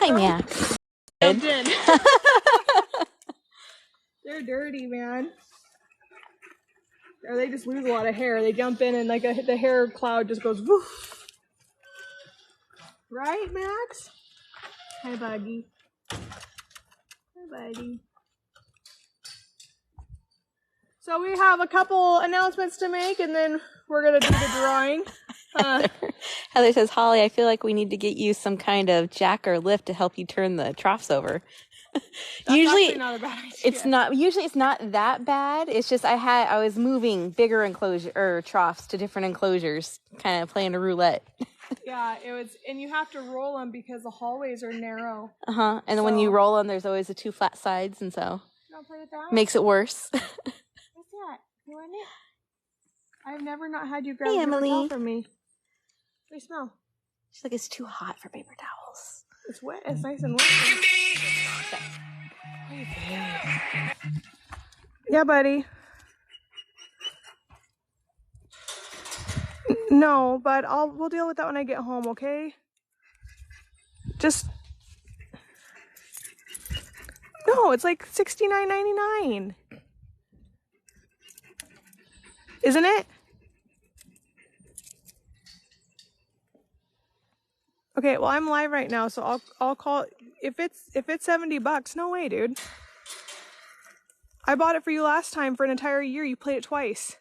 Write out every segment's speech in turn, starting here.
Hi, Max. Jumped in. They're dirty, man. Or they just lose a lot of hair. They jump in and like the hair cloud just goes woof. Right, Max? Hi, Buggy. Hi, buddy. So we have a couple announcements to make, and then we're going to do the drawing. Heather says, Holly, I feel like we need to get you some kind of jack or lift to help you turn the troughs over. Usually not a bad idea. It's not that bad. It's just I was moving bigger troughs to different enclosures, kind of playing a roulette. Yeah, and you have to roll them because the hallways are narrow. And then when you roll them, there's always the two flat sides, and so play with that? Makes it worse. What's that? You want it? I've never not had you grab Hey, a paper Emily. towel from me. They smell. She's like, it's too hot for paper towels. It's wet. It's nice and wet. Yeah, buddy. No, but we'll deal with that when I get home, okay? No, it's like $69.99. Isn't it? Okay, well I'm live right now, so I'll call if it's $70. No way, dude. I bought it for you last time for an entire year. You played it twice.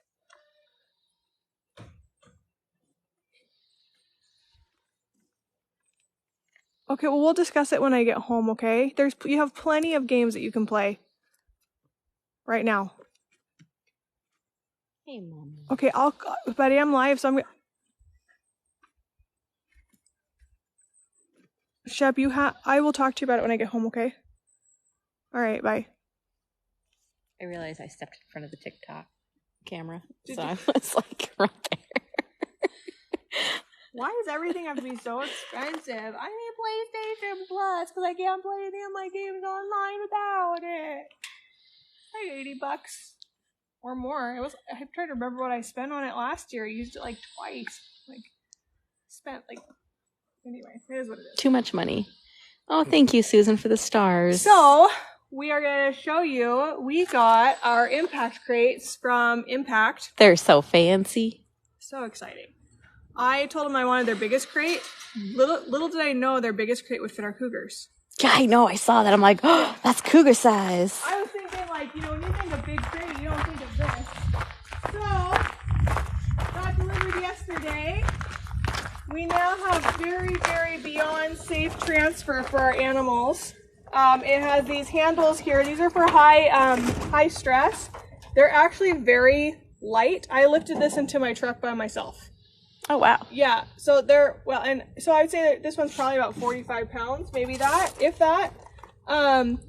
Okay, well we'll discuss it when I get home, okay? You have plenty of games that you can play right now. Hey, Mom. Okay, buddy, I'm live, so Shep, I will talk to you about it when I get home, okay? All right, bye. I realized I stepped in front of the TikTok camera, so I was like right there. Why does everything have to be so expensive? I need PlayStation Plus because I can't play any of my games online without it. Like $80 or more. I'm trying to remember what I spent on it last year. I used it like twice. Anyway, it is what it is. Too much money. Oh, thank you, Susan, for the stars. So we are going to show you. We got our Impact crates from Impact. They're so fancy. So exciting. I told them I wanted their biggest crate. Little did I know their biggest crate would fit our cougars. Yeah, I know. I saw that. I'm like, oh, that's cougar size. I was thinking, like, when you think of big crate, you don't think of this. So, got delivered yesterday. We now have very, very beyond safe transfer for our animals. It has these handles here. These are for high stress. They're actually very light. I lifted this into my truck by myself. Oh, wow. Yeah, so and so I would say that this one's probably about 45 pounds, maybe that, if that. And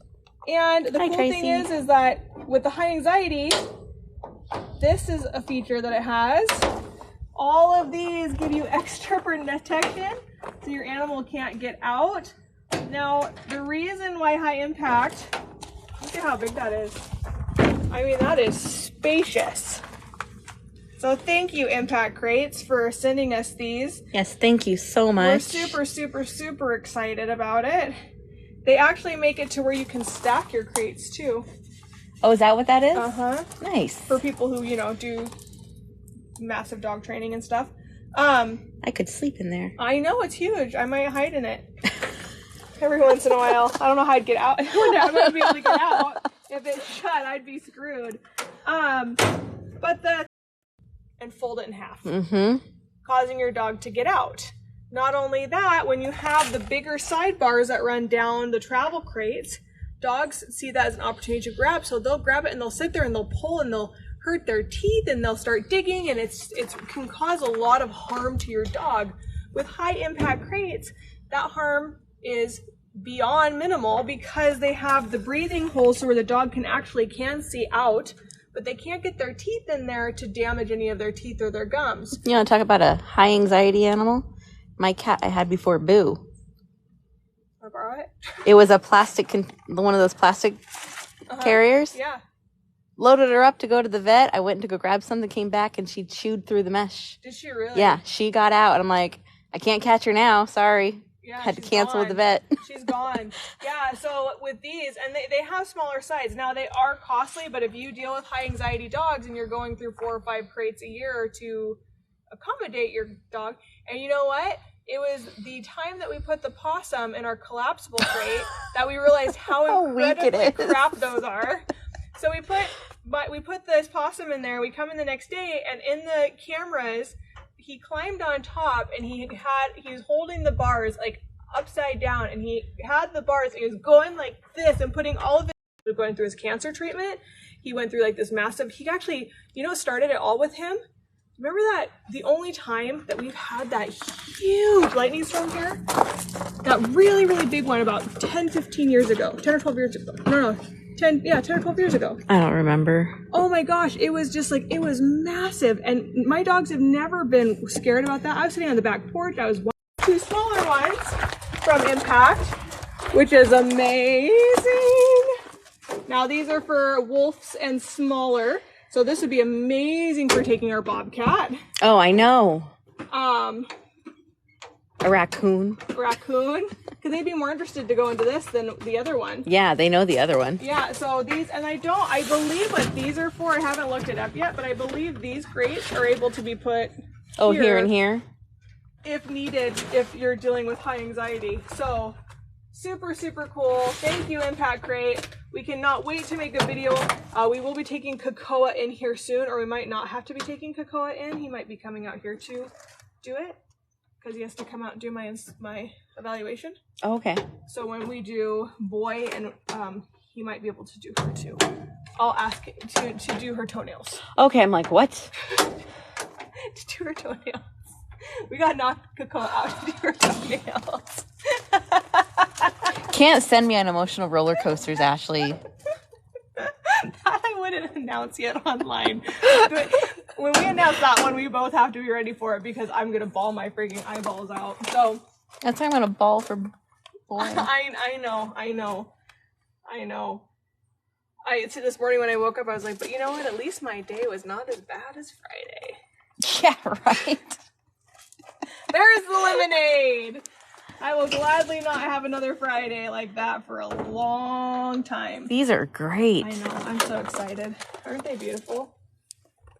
the cool thing is that with the high anxiety, this is a feature that it has. All of these give you extra protection, so your animal can't get out. Now, the reason why high impact, look at how big that is. I mean, that is spacious. So thank you, Impact Crates, for sending us these. Yes, thank you so much. We're super, super, super excited about it. They actually make it to where you can stack your crates, too. Oh, is that what that is? Uh-huh. Nice. For people who, do massive dog training and stuff. I could sleep in there. I know, it's huge. I might hide in it. Every once in a while. I don't know how I'd get out. I'm going to be able to get out. If it's shut, I'd be screwed. And fold it in half, causing your dog to get out. Not only that, when you have the bigger sidebars that run down the travel crates, dogs see that as an opportunity to grab, so they'll grab it and they'll sit there and they'll pull and they'll hurt their teeth and they'll start digging, and it can cause a lot of harm to your dog. With high impact crates, that harm is beyond minimal because they have the breathing holes so where the dog can see out, but they can't get their teeth in there to damage any of their teeth or their gums. You want to talk about a high anxiety animal? My cat I had before, Boo. I borrow it? It was a one of those plastic carriers. Yeah. Loaded her up to go to the vet. I went to go grab something, came back, and she chewed through the mesh. Did she really? Yeah, she got out, and I'm like, I can't catch her now. Sorry. Yeah, Had to cancel with the vet. She's gone. Yeah, so with these, and they have smaller size. Now, they are costly, but if you deal with high anxiety dogs and you're going through 4 or 5 crates a year to accommodate your dog, and you know what? It was the time that we put the possum in our collapsible crate that we realized how incredibly crap those are. So we put this possum in there. We come in the next day, and in the cameras, he climbed on top, and he was holding the bars like upside down, and he had the bars. And he was going like this and putting all of it. Going through his cancer treatment. He went through like this massive. He actually, started it all with him. Remember that the only time that we've had that huge lightning storm here, that really, really big one about 10, 15 years ago, 10 or 12 years ago. No, 10 or 12 years ago. I don't remember. Oh my gosh, it was just like, it was massive. And my dogs have never been scared about that. I was sitting on the back porch. I was watching 2 smaller ones from Impact, which is amazing. Now these are for wolves and smaller. So this would be amazing for taking our bobcat. Oh, I know. A raccoon. Raccoon. Because they'd be more interested to go into this than the other one. Yeah, they know the other one. Yeah, so these, and I believe what these are for, I haven't looked it up yet, but I believe these crates are able to be put here and here? If needed, if you're dealing with high anxiety. So, super, super cool. Thank you, Impact Crate. We cannot wait to make a video. We will be taking Kokoa in here soon, or we might not have to be taking Kokoa in. He might be coming out here to do it, because he has to come out and do my evaluation. Oh, okay. So when we do boy, and he might be able to do her too. I'll ask to do her toenails. Okay, I'm like, what? To do her toenails. We got knocked Kokoa out to do her toenails. Can't send me on emotional roller coasters, Ashley. That I wouldn't announce yet online. When we announce that one, we both have to be ready for it, because I'm gonna bawl my freaking eyeballs out. So that's why I'm gonna bawl for boy. I know. This morning when I woke up, I was like, but you know what? At least my day was not as bad as Friday. Yeah, right. There's the lemonade. I will gladly not have another Friday like that for a long time. These are great. I know. I'm so excited. Aren't they beautiful?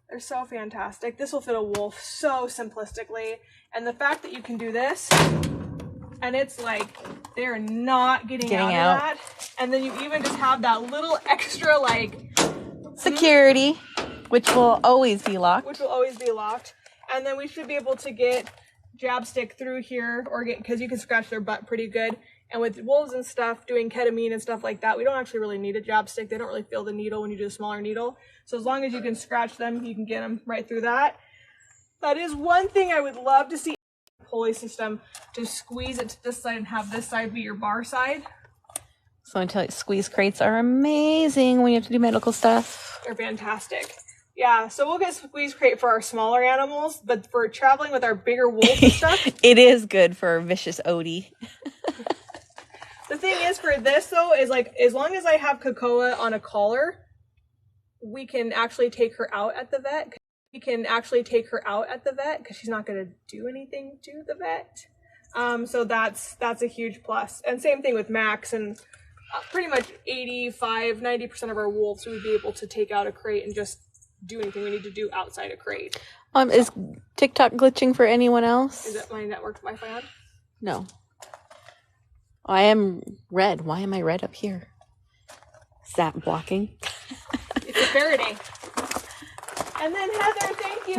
They're so fantastic. This will fit a wolf so simplistically. And the fact that you can do this, and it's like they're not getting out of that. And then you even just have that little extra like security, which will always be locked. And then we should be able to get jab stick through here, or because you can scratch their butt pretty good. And with wolves and stuff, doing ketamine and stuff like that, we don't actually really need a jab stick. They don't really feel the needle when you do a smaller needle. So as long as you can scratch them, you can get them right through that. That is one thing I would love to see. Pulley system to squeeze it to this side and have this side be your bar side. So until squeeze crates are amazing when you have to do medical stuff. They're fantastic. Yeah, so we'll get squeeze crate for our smaller animals, but for traveling with our bigger wolves and stuff, it is good for vicious Odie. The thing is for this though is like, as long as I have Kokoa on a collar, we can actually take her out at the vet. Because she's not going to do anything to the vet. So that's a huge plus. And same thing with Max, and pretty much 85-90% of our wolves we would be able to take out a crate and just do anything we need to do outside a crate. Is TikTok glitching for anyone else? Is it my network Wi-Fi on? No. I am red. Why am I red up here? Is that blocking? It's a Faraday. And then Heather, thank you.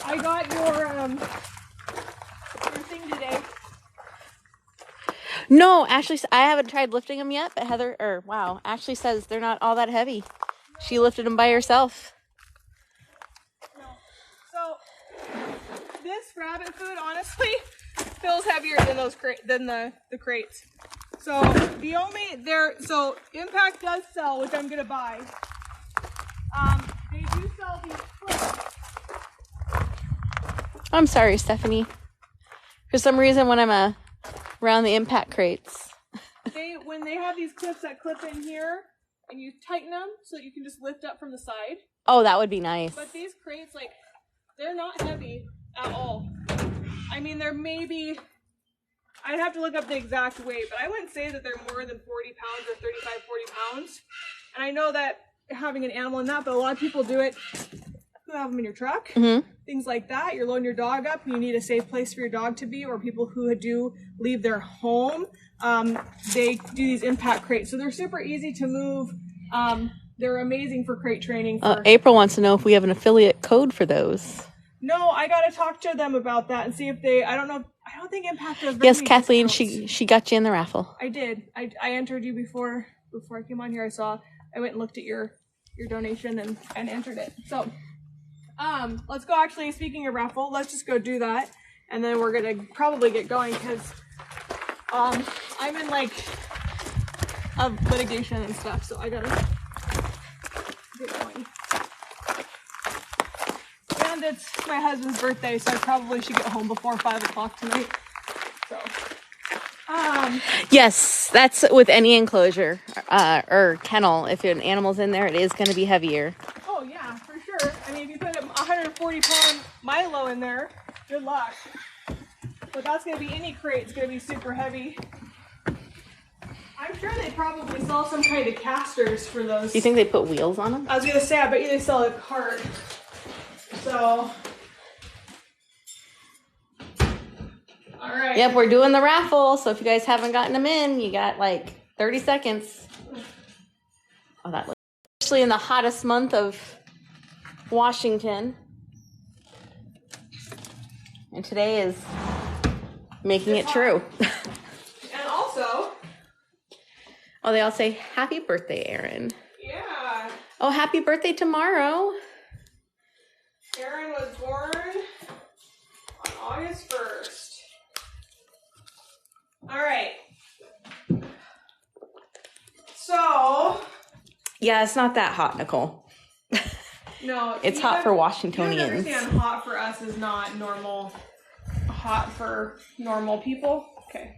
I got your thing today. No, Ashley, I haven't tried lifting them yet, but Ashley says they're not all that heavy. She lifted them by herself. No. So this rabbit food honestly feels heavier than the crates. So so Impact does sell, which I'm gonna buy. They do sell these clips. I'm sorry, Stephanie. For some reason, when I'm around the Impact crates, when they have these clips that clip in here, and you tighten them so that you can just lift up from the side. Oh, that would be nice. But these crates, they're not heavy at all. I mean, they're maybe I'd have to look up the exact weight, but I wouldn't say that they're more than 40 pounds or 35, 40 pounds. And I know that having an animal in that, but a lot of people do it. You have them in your truck, things like that. You're loading your dog up and you need a safe place for your dog to be, or people who do leave their home, they do these impact crates. So they're super easy to move. They're amazing for crate training. April wants to know if we have an affiliate code for those. No, I got to talk to them about that and see if they, I don't know. I don't think Impact does. Yes, Kathleen, she got you in the raffle. I did. I entered you before I came on here. I went and looked at your donation and entered it. So, let's go. Actually, speaking of raffle, let's just go do that, and then we're gonna probably get going because I'm in like a litigation and stuff, so I gotta get going. And it's my husband's birthday, so I probably should get home before 5 o'clock tonight. So, yes, that's with any enclosure or kennel. If an animal's in there, it is going to be heavier. Oh yeah, for sure. I mean, if you put a 140-pound Milo in there, good luck. But that's going to be any crate. It's going to be super heavy. I'm sure they probably sell some kind of casters for those. Do you think they put wheels on them? I was going to say, I bet you they sell a cart. So, all right. Yep, we're doing the raffle. So if you guys haven't gotten them in, you got like 30 seconds. Oh, that looks, especially in the hottest month of Washington. And today is making it true. And also, oh, they all say happy birthday, Erin. Yeah. Oh, happy birthday tomorrow. Erin was born on August 1st. All right. So. Yeah, it's not that hot, Nicole. No. It's hot for Washingtonians. You understand, hot for us is not normal. Hot for normal people. Okay.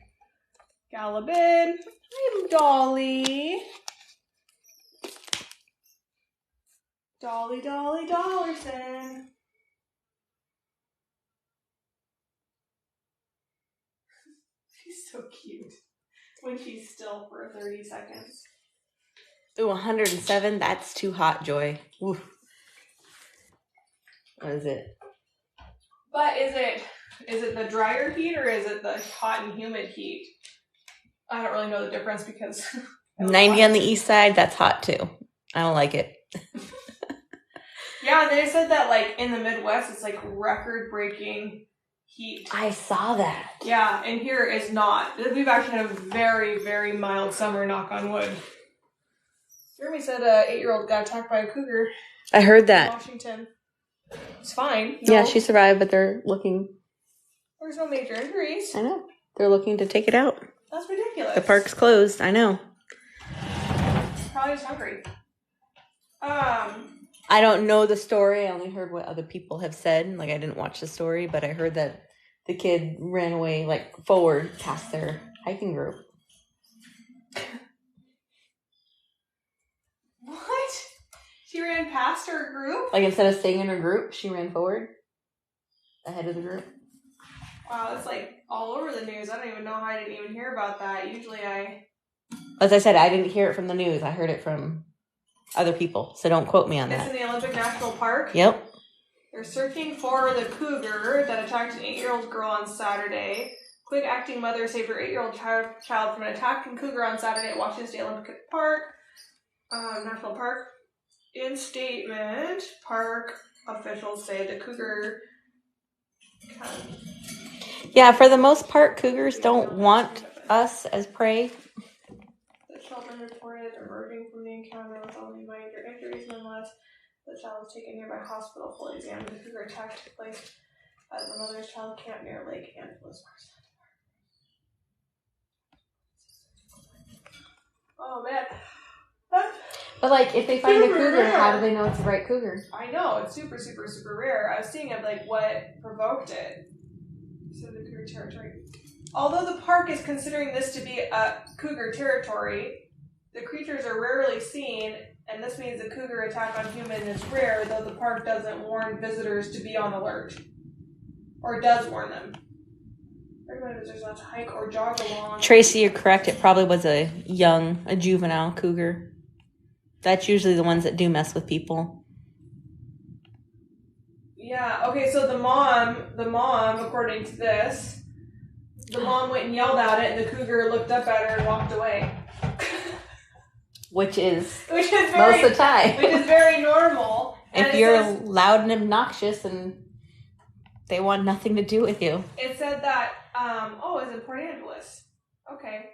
Galabin. I'm Dolly. Dolly Dollarson. She's so cute when she's still for 30 seconds. Ooh, 107. That's too hot, Joy. Oof. What is it? But is it the drier heat or is it the hot and humid heat? I don't really know the difference because 90 on the east side, that's hot too. I don't like it. Yeah, they said that like in the Midwest it's like record-breaking heat. I saw that. Yeah, and here is not. We've actually had a very, very mild summer, knock on wood. Jeremy said an 8-year-old got attacked by a cougar. I heard that. In Washington. It's fine. No. Yeah, she survived, but they're looking. There's no major injuries. I know. They're looking to take it out. That's ridiculous. The park's closed. I know. Probably just hungry. I don't know the story. I only heard what other people have said. Like, I didn't watch the story, but I heard that the kid ran away, like, forward past their hiking group. What? She ran past her group? Like, instead of staying in her group, she ran forward ahead of the group. Wow, that's like all over the news. I don't even know how I didn't even hear about that. Usually As I said, I didn't hear it from the news. I heard it from other people, so don't quote me on that. It's in the Olympic National Park? Yep. They're searching for the cougar that attacked an 8-year-old girl on Saturday. Quick-acting mother saved her 8-year-old child from an attacking cougar on Saturday at Washington State Olympic Park, National Park. In statement, park officials say the cougar... Yeah, for the most part, cougars don't want us as prey. The children reported emerging from the encounter with only minor injuries. Nonetheless, the child was taken nearby hospital fully examined. The cougar attack took place at the mother's child camp near Lake Angeles. Oh man. But like, if they find a cougar, how do they know it's the right cougar? I know, it's super, super, super rare. I was seeing it like what provoked it. So the cougar territory. Although the park is considering this to be a cougar territory, the creatures are rarely seen, and this means a cougar attack on human is rare, though the park doesn't warn visitors to be on alert. Or does warn them. Regular visitors not to hike or jog along. Tracy, you're correct. It probably was a juvenile cougar. That's usually the ones that do mess with people. Yeah, okay, so the mom, according to this, the mom went and yelled at it, and the cougar looked up at her and walked away. Which is very, most of the time. Which is very normal. If you're loud and obnoxious and they want nothing to do with you. It said that, it's in Port Angeles. Okay.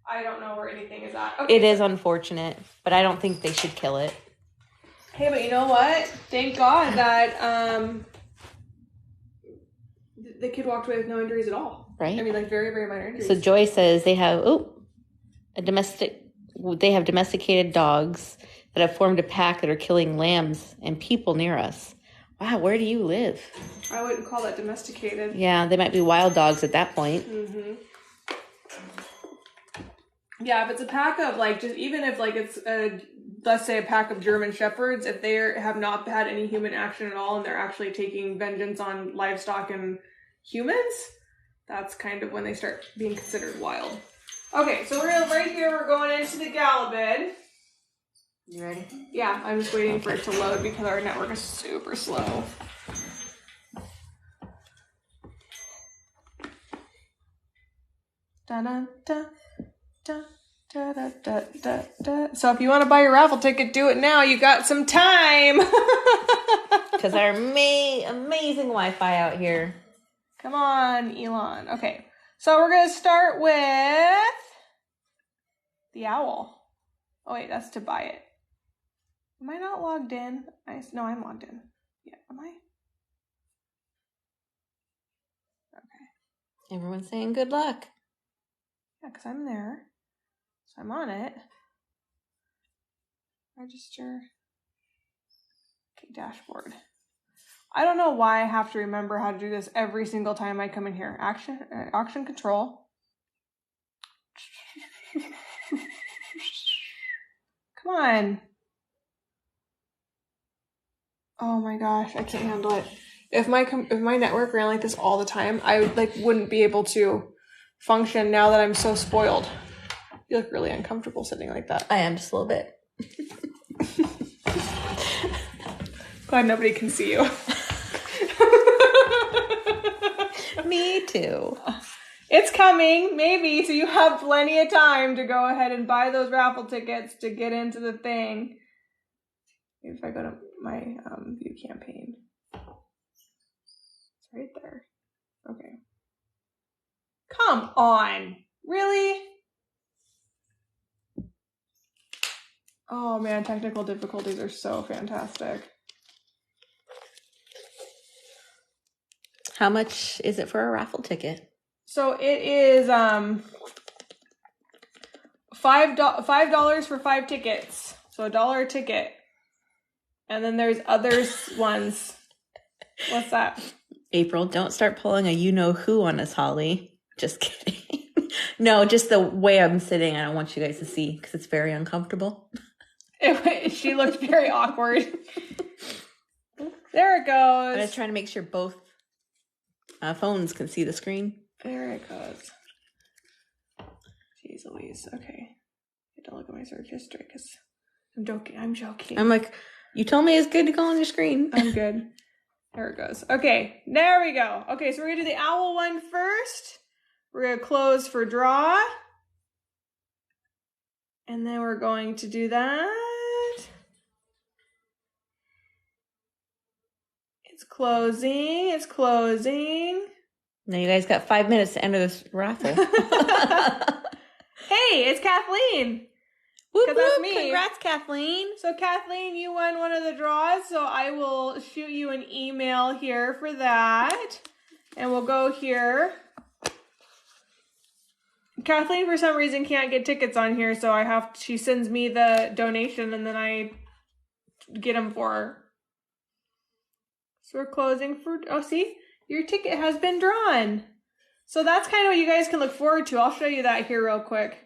I don't know where anything is at. Okay. It is unfortunate, but I don't think they should kill it. Hey, but you know what? Thank God that the kid walked away with no injuries at all. Right. I mean, like very, very minor injuries. So Joy says they have domesticated dogs that have formed a pack that are killing lambs and people near us. Wow, where do you live? I wouldn't call that domesticated. Yeah, they might be wild dogs at that point. Mm-hmm. Yeah, if it's a pack of even if it's let's say a pack of German Shepherds, if they have not had any human action at all and they're actually taking vengeance on livestock and humans, that's kind of when they start being considered wild. Okay, so we're going into the Galabid. You ready? Yeah, I'm just waiting for it to load because our network is super slow. Da-da-da. Da, da, da, da, da, da. So if you want to buy your raffle ticket, do it now. You got some time. Because our amazing Wi-Fi out here. Come on, Elon. Okay, so we're going to start with the owl. Oh, wait, that's to buy it. Am I not logged in? No, I'm logged in. Yeah, am I? Okay. Everyone's saying good luck. Yeah, because I'm there. So I'm on it. Register. Okay, dashboard. I don't know why I have to remember how to do this every single time I come in here. Auction control. Come on. Oh my gosh, I can't handle it. If my network ran like this all the time, I wouldn't be able to function now that I'm so spoiled. You look really uncomfortable sitting like that. I am just a little bit. Glad nobody can see you. Me too. It's coming, maybe, so you have plenty of time to go ahead and buy those raffle tickets to get into the thing. Maybe if I go to my view campaign. It's right there. Okay. Come on. Really? Oh man, technical difficulties are so fantastic. How much is it for a raffle ticket? So it is $5 for 5 tickets. So $1 a ticket. And then there's others ones. What's that? April, don't start pulling a you-know-who on us, Holly. Just kidding. No, just the way I'm sitting, I don't want you guys to see because it's very uncomfortable. She looked very awkward. There it goes. I was trying to make sure both phones can see the screen. There it goes. Jeez Louise. Okay. I don't look at my search history because I'm joking. I'm like, you told me it's good to go on your screen. I'm good. There it goes. Okay, there we go. Okay, so we're going to do the owl one first. We're going to close for draw. And then we're going to do that. It's closing. It's closing. Now you guys got 5 minutes to enter this raffle. Hey, it's Kathleen. Whoop, Because that's whoop. me. Congrats, Kathleen. So Kathleen, you won one of the draws, so I will shoot you an email here for that. And we'll go here. Kathleen, for some reason, can't get tickets on here, so she sends me the donation and then I get them for her. So we're closing for, oh, see? Your ticket has been drawn. So that's kind of what you guys can look forward to. I'll show you that here real quick.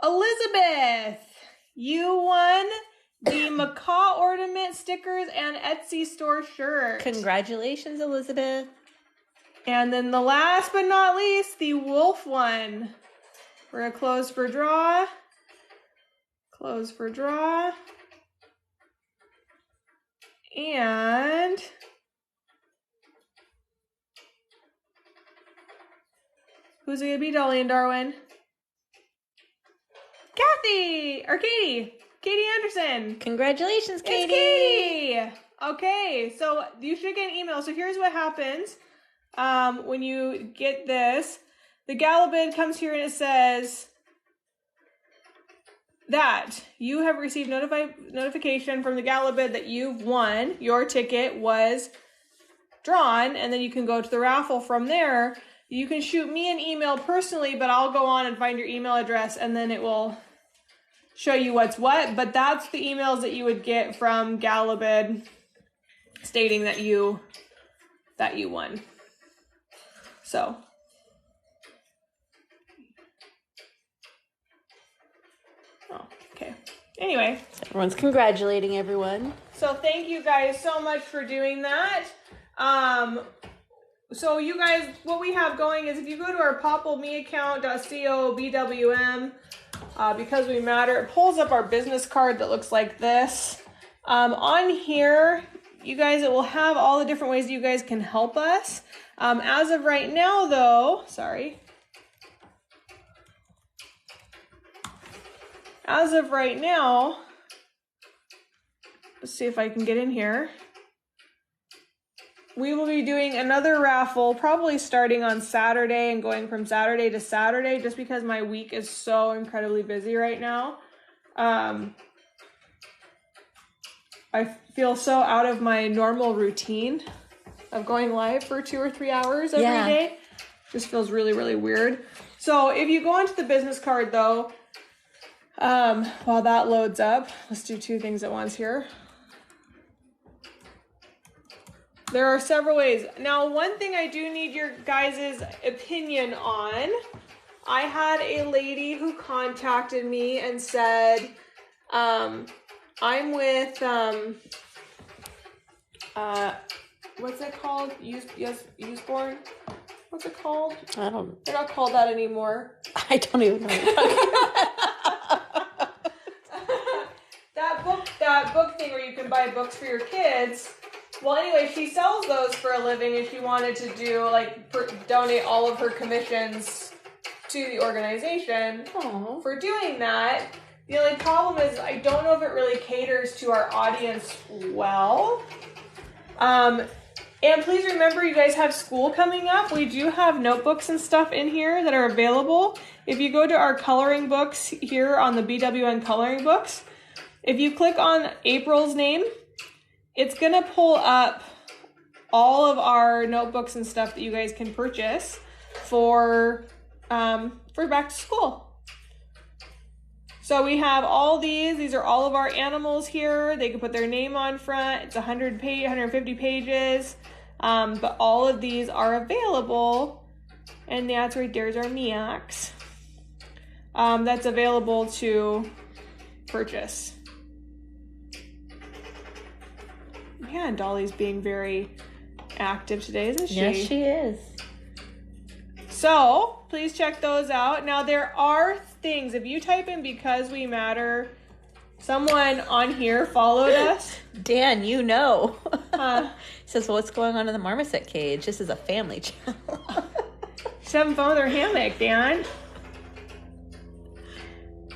Elizabeth, you won the macaw ornament stickers and Etsy store shirt. Congratulations, Elizabeth. And then the last but not least, the wolf one. We're gonna close for draw. Close for draw. And who's it gonna be, Dolly and Darwin? Kathy, or Katie. Katie Anderson. Congratulations, Katie. It's Katie. Okay, so you should get an email. So here's what happens when you get this. The Galabid comes here and it says that you have received notification from the Galabid that you've won. Your ticket was drawn, and then you can go to the raffle from there. You can shoot me an email personally, but I'll go on and find your email address, and then it will show you what's what. But that's the emails that you would get from Galabid stating that you won. So okay. Anyway, everyone's congratulating everyone. So thank you guys so much for doing that. So you guys, what we have going is if you go to our poppleme.co.bwm, because we matter, it pulls up our business card that looks like this. On here, you guys, it will have all the different ways that you guys can help us. As of right now, though, as of right now, let's see if I can get in here. We will be doing another raffle, probably starting on Saturday and going from Saturday to Saturday, just because my week is so incredibly busy right now. I feel so out of my normal routine of going live for 2 or 3 hours every day. Just feels really, really weird. So if you go into the business card though, while that loads up, let's do 2 things at once here. There are several ways. Now, one thing I do need your guys' opinion on, I had a lady who contacted me and said, I'm with, what's it called? Usborne? What's it called? I don't. They're not called that anymore. I don't even know. That book thing where you can buy books for your kids. Well, anyway, she sells those for a living, and she wanted to do donate all of her commissions to the organization. Aww. For doing that. The only problem is I don't know if it really caters to our audience well. And please remember, you guys have school coming up. We do have notebooks and stuff in here that are available. If you go to our coloring books here on the BWN coloring books, if you click on April's name, it's going to pull up all of our notebooks and stuff that you guys can purchase for back to school. So we have all these. These are all of our animals here. They can put their name on front. It's 150 pages. But all of these are available. And that's right there's our Miaks. That's available to purchase. Man, Dolly's being very active today, isn't she? Yes, she is. So, please check those out. Now, there are things. If you type in Because We Matter, someone on here followed us. Dan, you know. Says, what's going on in the marmoset cage? This is a family channel. She's having fun with her hammock, Dan.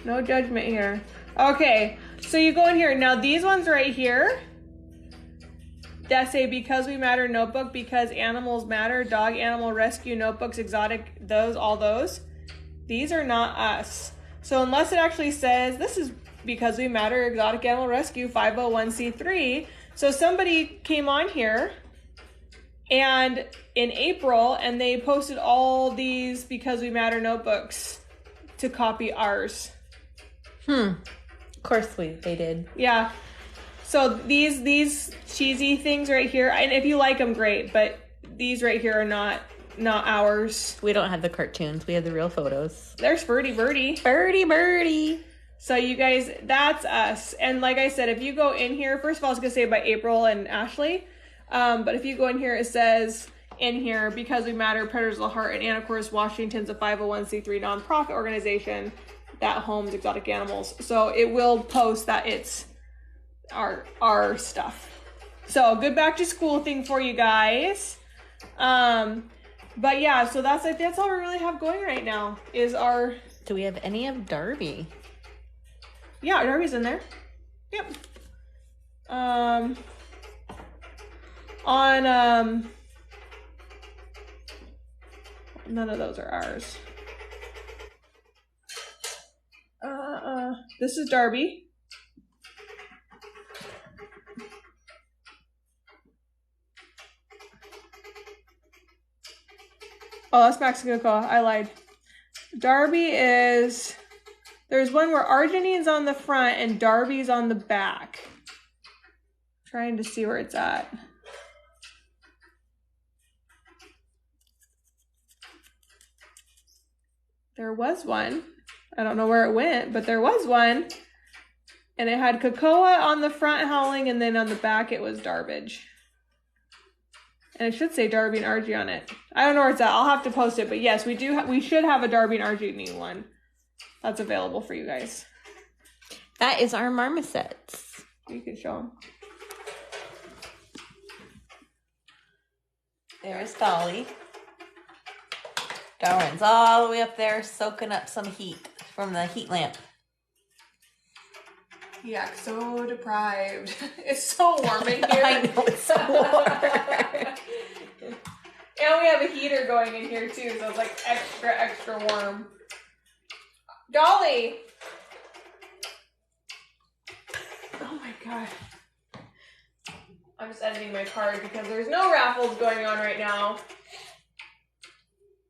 No judgment here. Okay, so you go in here. Now, these ones right here, that say Because We Matter notebook, Because Animals Matter, Dog Animal Rescue notebooks, exotic, all those. These are not us. So unless it actually says, this is Because We Matter, Exotic Animal Rescue, 501c3. So somebody came on here and in April, and they posted all these Because We Matter notebooks to copy ours. Of course they did. Yeah. So these cheesy things right here, and if you like them, great, but these right here are not ours. We don't have the cartoons. We have the real photos. There's Birdie. Birdie. So you guys, that's us. And like I said, if you go in here, first of all, I was going to say by April and Ashley, but if you go in here, it says in here, Because We Matter, Predators of the Heart, and of course, Washington's a 501c3 nonprofit organization that homes exotic animals. So it will post that it's our stuff. So good back to school thing for you guys. But yeah, so that's all we really have going right now is our... Do we have any of Darby? Yeah, Darby's in there. Yep. None of those are ours. This is Darby. Oh, that's Mexican Kokoa. I lied. Darby is... There's one where Argentine's on the front and Darby's on the back. Trying to see where it's at. There was one. I don't know where it went, but there was one. And it had Kokoa on the front howling, and then on the back it was Darbage. And it should say Darby and Argie on it. I don't know where it's at. I'll have to post it, but yes, we should have a Darby and Argie one. That's available for you guys. That is our marmosets. You can show them. There's Dolly. Darwin's all the way up there soaking up some heat from the heat lamp. He acts so deprived. It's so warm in here. I know, it's so warm. And we have a heater going in here too, so it's like extra warm. Dolly! Oh my god. I'm just editing my card because there's no raffles going on right now.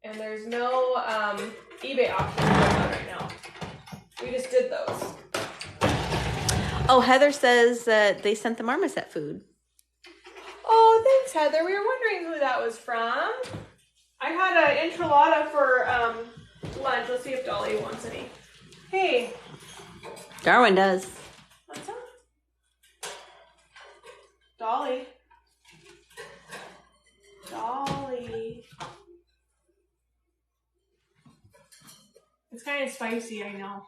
And there's no eBay auctions going on right now. We just did those. Oh, Heather says that they sent the marmoset food. Oh, thanks, Heather. We were wondering who that was from. I had an enchilada for lunch. Let's see if Dolly wants any. Hey. Darwin does. Want some? Dolly. Dolly. It's kind of spicy, I know.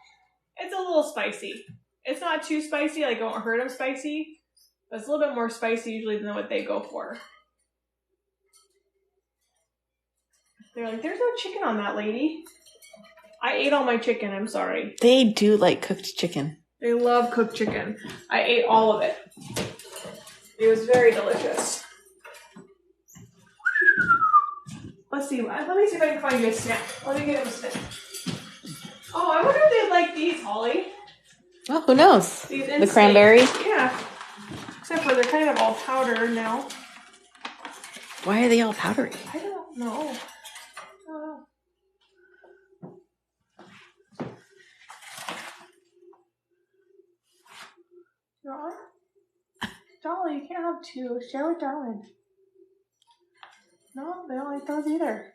It's a little spicy. It's not too spicy, like it won't hurt them spicy. But it's a little bit more spicy usually than what they go for. They're like, there's no chicken on that, lady. I ate all my chicken, I'm sorry. They do like cooked chicken. They love cooked chicken. I ate all of it. It was very delicious. Let's see. Let me see if I can find you a snack. Let me get him a snack. Oh, I wonder if they'd like these, Holly. Well, who knows? These the cranberry? Yeah. Except for they're kind of all powder now. Why are they all powdery? I don't know. You're on? Dolly, you can't have two. Share with Darwin. No, they don't like those either.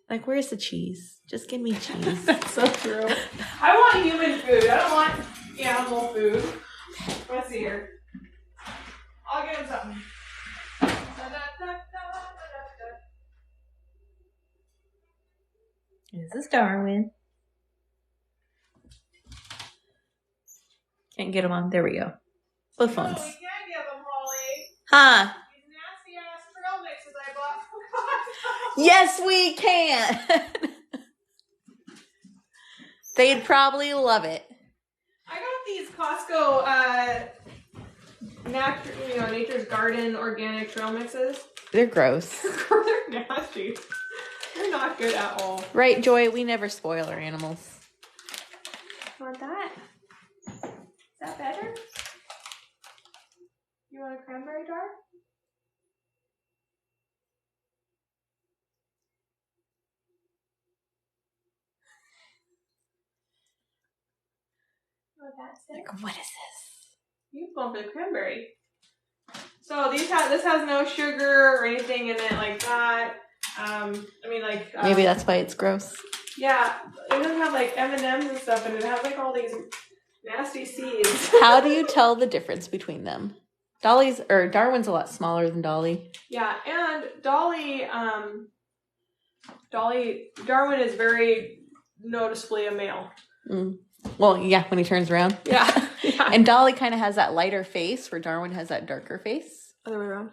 Like, where's the cheese? Just give me cheese. That's so true. I want human food. I don't want animal food. Let's see here. I'll get him something. This is Darwin. Can't get him on. There we go. Both phones. Oh, we can give them, Holly. Huh? These nasty ass trail mixes I bought from Costco. Yes, we can. They'd probably love it. I got these Costco Nature's Garden organic trail mixes. They're gross. They're nasty. They're not good at all. Right, Joy? We never spoil our animals. Want that? Is that better? You want a cranberry jar? Oh, that's it. Like, what is this? You going for the cranberry. So this has no sugar or anything in it like that. Maybe that's why it's gross. Yeah, it doesn't have like M&Ms and stuff, and it has like all these nasty seeds. How do you tell the difference between them? Darwin's a lot smaller than Dolly. Yeah, and Darwin is very noticeably a male. Mm. Well, yeah, when he turns around. Yeah. And Dolly kind of has that lighter face where Darwin has that darker face. Other way around.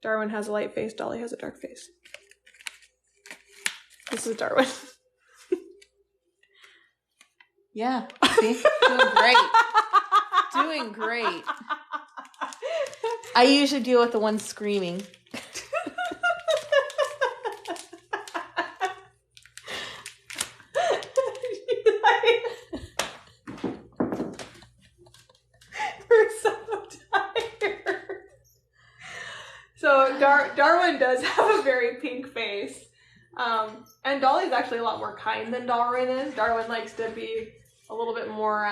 Darwin has a light face, Dolly has a dark face. This is Darwin. Yeah, see? Doing great. Doing great. I usually deal with the one screaming. We're so tired. So Darwin does have a very pink face. And Dolly's actually a lot more kind than Darwin is. Darwin likes to be a little bit more,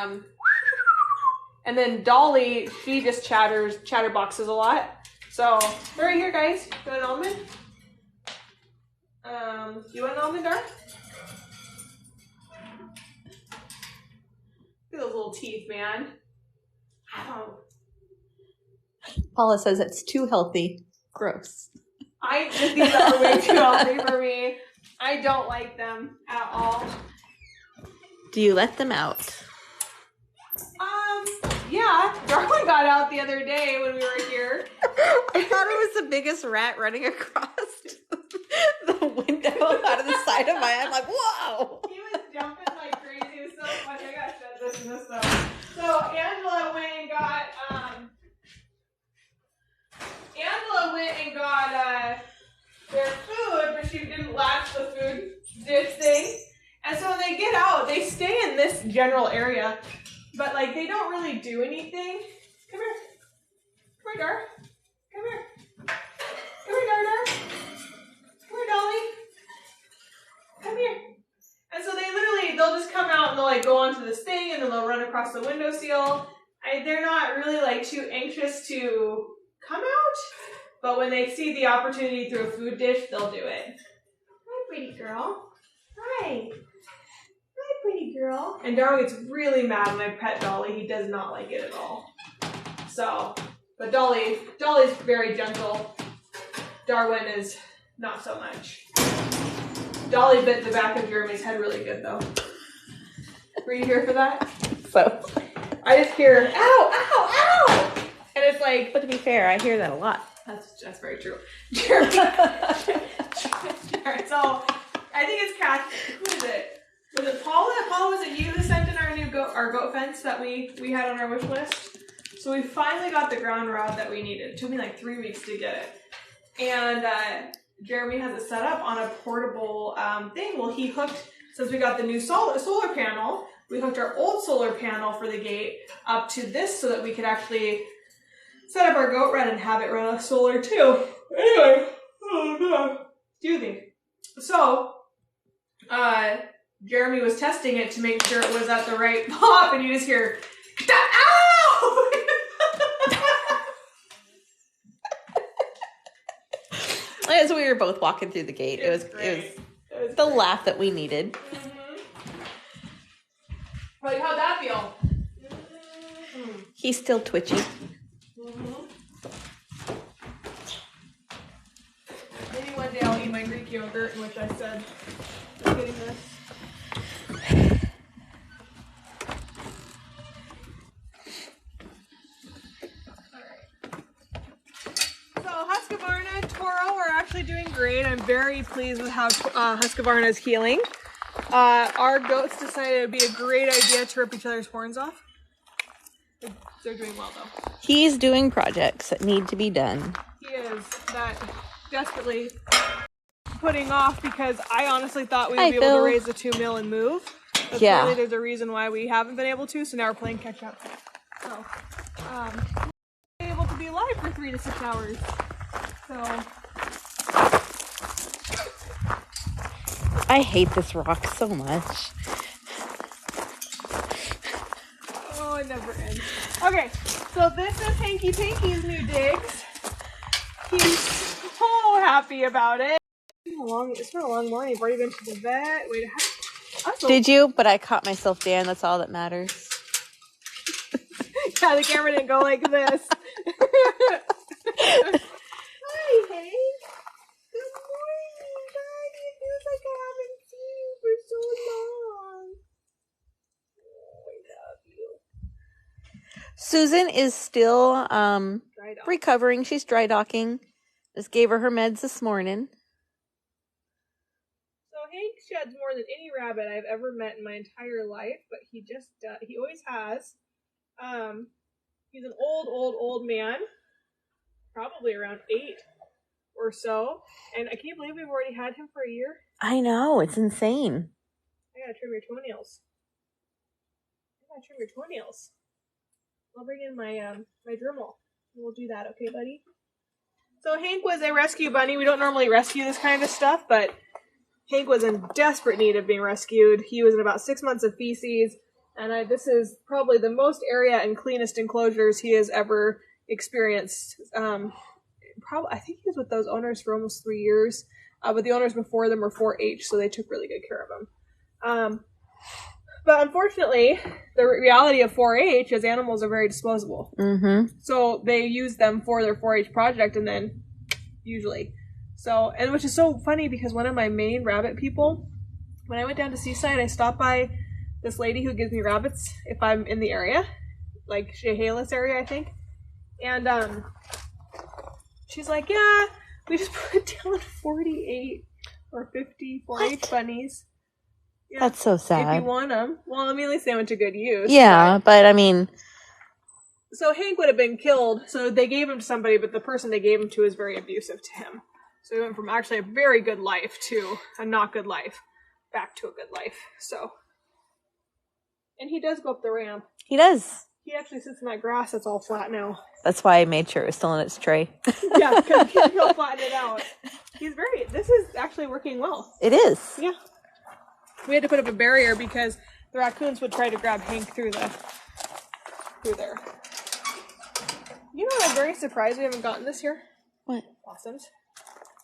and then Dolly, she just chatterboxes a lot. So, they're right here, guys. You want an almond? You want an almond, Dar? Look at those little teeth, man. Ow. Paula says it's too healthy. Gross. These are way too healthy for me. I don't like them at all. Do you let them out? Yeah. Darwin got out the other day when we were here. I thought it was the biggest rat running across the window out of the side of my head. I'm like, whoa! He was jumping like crazy. It was so funny. I gotta shut this and this stuff. So Angela went and got their food, but she didn't latch the food dish thing. And so when they get out, they stay in this general area, but like they don't really do anything. Come here. Come here, Dar. Come here. Come here, Dar. Come here, Dolly. Come here. And so they'll just come out and they'll like go onto this thing and then they'll run across the windowsill. They're not really like too anxious to come out, but when they see the opportunity through a food dish, they'll do it. Hi, pretty girl. Hi. Hi, pretty girl. And Darwin gets really mad when I pet Dolly. He does not like it at all. So, but Dolly's very gentle. Darwin is not so much. Dolly bit the back of Jeremy's head really good, though. Were you here for that? So, I just hear, ow, ow, ow! And it's like... But to be fair, I hear that a lot. That's very true. Jeremy. So, I think it's Kathy. Who is it? Was it Paula? Paula, was it you who sent in our goat fence that we had on our wish list? So we finally got the ground rod that we needed. It took me like 3 weeks to get it. And Jeremy has it set up on a portable thing. Well, he hooked, since we got the new solar panel, we hooked our old solar panel for the gate up to this so that we could actually set up our goat run and have it run off solar too. Anyway, oh god. Excuse me. So, Jeremy was testing it to make sure it was at the right pop, and you just hear, ow! As we were both walking through the gate, it was the laugh that we needed. Mm-hmm. Like, how'd that feel? Mm-hmm. He's still twitchy. Mm-hmm. Maybe one day I'll eat my Greek yogurt, in which I said I'm getting this. Husqvarna, Toro are actually doing great. I'm very pleased with how Husqvarna is healing. Our goats decided it would be a great idea to rip each other's horns off. They're doing well though. He's doing projects that need to be done. He is that desperately putting off because I honestly thought we would be able to raise the 2 mil and move. But clearly there's a reason why we haven't been able to, so now we're playing catch up. So, we're able to be alive for 3 to 6 hours. So, I hate this rock so much. oh, it never ends. Okay, so this is Hanky Panky's new digs. He's so happy about it. It's been a long morning. I've already been to the vet. Wait, did you? But I caught myself, Dan. That's all that matters. Yeah, the camera didn't go like this. Hi, Hank. Good morning, buddy. It feels like I haven't seen you for so long. Oh, I love you. Susan is still Dry dog. recovering. She's dry docking. Just gave her meds this morning. So Hank sheds more than any rabbit I've ever met in my entire life, but he just he always has. He's an old man, probably around 8 or so, and I can't believe we've already had him for a year. I know, it's insane. I gotta trim your toenails. I'll bring in my my Dremel. We'll do that, okay, buddy? So Hank was a rescue bunny. We don't normally rescue this kind of stuff, but Hank was in desperate need of being rescued. He was in about 6 months of feces, and this is probably the most area and cleanest enclosures he has ever experienced. I think he was with those owners for almost 3 years, but the owners before them were 4-H, so they took really good care of him. But unfortunately, the reality of 4-H is animals are very disposable. Mm-hmm. So they use them for their 4-H project, and then usually. So, and which is so funny because one of my main rabbit people, when I went down to Seaside, I stopped by this lady who gives me rabbits if I'm in the area, like Chehalis area, I think. And she's like, yeah, we just put down 48 or 50 4-H bunnies. Yeah. That's so sad. If you want them. Well, I mean, at least they went to good use. Yeah, but I mean... So Hank would have been killed, so they gave him to somebody, but the person they gave him to is very abusive to him. So he went from actually a very good life to a not good life, back to a good life. So, and he does go up the ramp. He does. He actually sits in that grass that's all flat now. That's why I made sure it was still in its tray. Yeah, because he'll flatten it out. This is actually working well. It is. Yeah. We had to put up a barrier because the raccoons would try to grab Hank through there. You know what? I'm very surprised we haven't gotten this year. What? Opossums.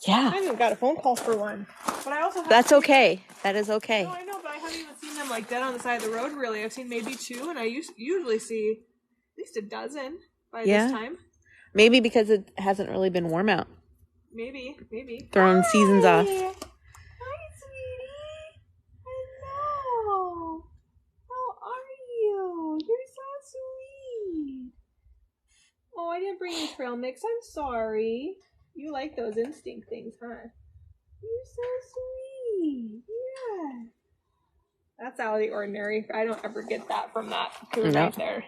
I Yeah. haven't got a phone call for one. But I also That's okay. That is okay. No, I know, but I haven't even seen them like dead on the side of the road. Really, I've seen maybe 2, and I usually see at least a dozen by this time. Maybe because it hasn't really been warm out. Maybe. Throwing seasons off. Hi, sweetie. Hello. How are you? You're so sweet. Oh, I didn't bring you trail mix. I'm sorry. You like those instinct things, huh? You're so sweet. Yeah. That's out of the ordinary. I don't ever get that from that cougar right there.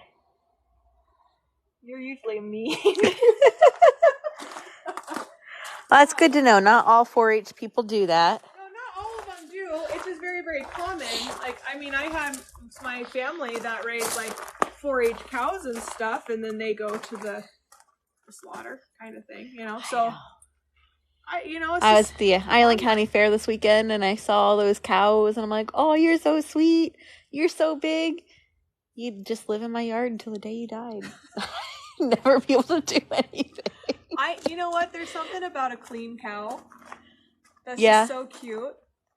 You're usually mean. Well, that's good to know. Not all 4-H people do that. No, not all of them do. It's just very, very common. Like, I mean, I have my family that raise like 4-H cows and stuff, and then they go to the slaughter kind of thing, you know. So, I was at the Island County Fair this weekend, and I saw all those cows, and I'm like, oh, you're so sweet. You're so big. You'd just live in my yard until the day you died. Never be able to do anything. You know what? There's something about a clean cow that's just so cute,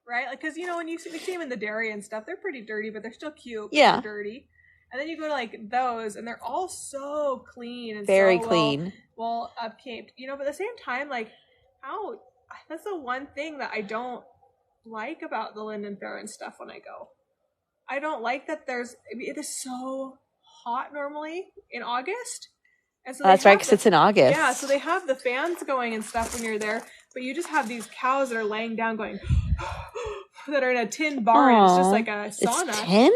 right? Like, because, you know, when you see them in the dairy and stuff, they're pretty dirty, but they're still cute. They're dirty. And then you go to, like, those, and they're all so clean and very so clean. Well upkept. You know, but at the same time, like, that's the one thing that I don't like about the Linden Fair and stuff when I go. I don't like that it is so hot normally in August. And so that's right, because it's in August. Yeah, so they have the fans going and stuff when you're there, but you just have these cows that are laying down going, that are in a tin barn. It's just like a sauna. It's tin?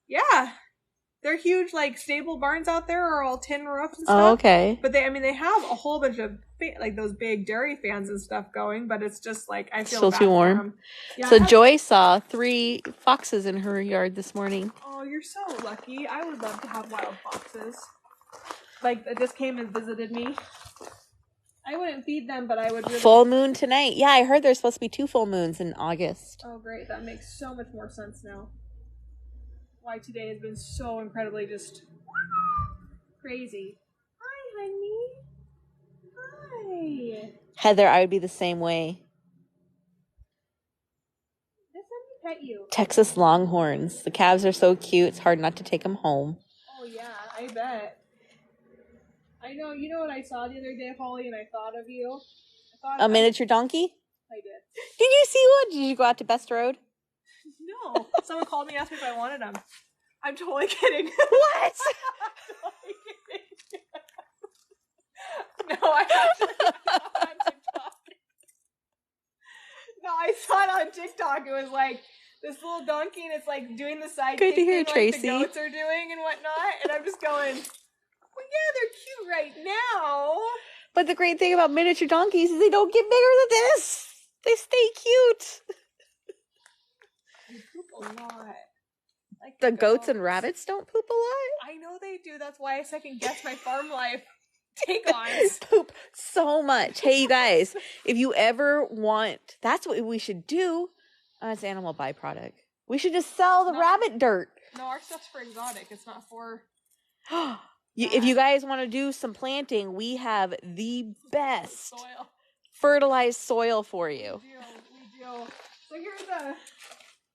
Yeah. They're huge, like, stable barns out there are all tin roofs and stuff. Oh, okay. But they have a whole bunch of, like, those big dairy fans and stuff going, but it's just, like, I feel still bad too warm. for them. Yeah, so Joy saw 3 foxes in her yard this morning. Oh, you're so lucky. I would love to have wild foxes. Like, that just came and visited me. I wouldn't feed them, but I would really... Full moon tonight. Yeah, I heard there's supposed to be 2 full moons in August. Oh, great. That makes so much more sense now. Why today has been so incredibly just crazy. Hi, honey. Hi. Heather, I would be the same way. Let me pet you. Texas Longhorns. The calves are so cute. It's hard not to take them home. Oh, yeah. I bet. I know. You know what I saw the other day, Holly, and I thought of you. A miniature donkey? I did. Did you see one? Did you go out to Best Road? No. Someone called me and asked me if I wanted them. I'm totally kidding. What? I'm totally kidding. No, I actually saw it on TikTok. No, I saw it on TikTok. It was like this little donkey, and it's like doing the side Good to hear, thing Tracy. like the goats are doing and whatnot. And I'm just going, well, yeah, they're cute right now. But the great thing about miniature donkeys is they don't get bigger than this. They stay cute. They poop a lot. Like The goats and rabbits don't poop a lot. I know they do. That's why I second guess my farm life take-ons. Poop so much. Hey, you guys, if you ever want, that's what we should do. It's animal byproduct. We should just sell the rabbit dirt. No, our stuff's for exotic. It's not for... If you guys want to do some planting, we have the best soil. Fertilized soil for you. We do. So here's a...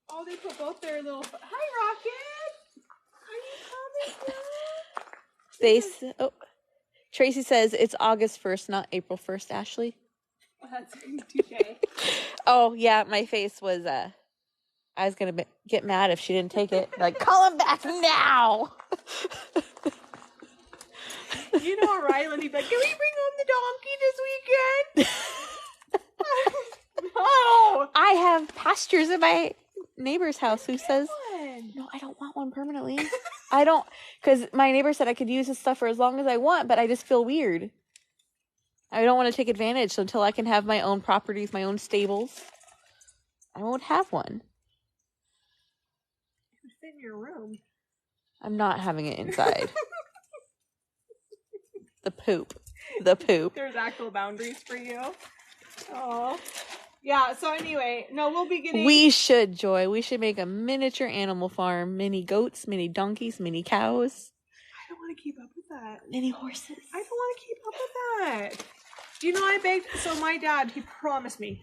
Oh, they put both their little... Hi, Rocket! Are you coming down? Tracy says it's August 1st, not April 1st, Ashley. That's touche. Oh, yeah, my face was, I was going to get mad if she didn't take it. Like, call him back now! You know Rylan, he'd be like, can we bring home the donkey this weekend? No! I have pastures in my neighbor's house who says, one. no, I don't want one permanently. I don't, because my neighbor said I could use this stuff for as long as I want, but I just feel weird. I don't want to take advantage, so until I can have my own properties, my own stables, I won't have one. It would fit in your room. I'm not having it inside. The poop. There's actual boundaries for you. Oh. Yeah, so anyway, no, we'll be getting... We should, Joy. We should make a miniature animal farm. Mini goats, mini donkeys, mini cows. I don't want to keep up with that. Mini horses. I don't want to keep up with that. Do you know I begged... So my dad, he promised me.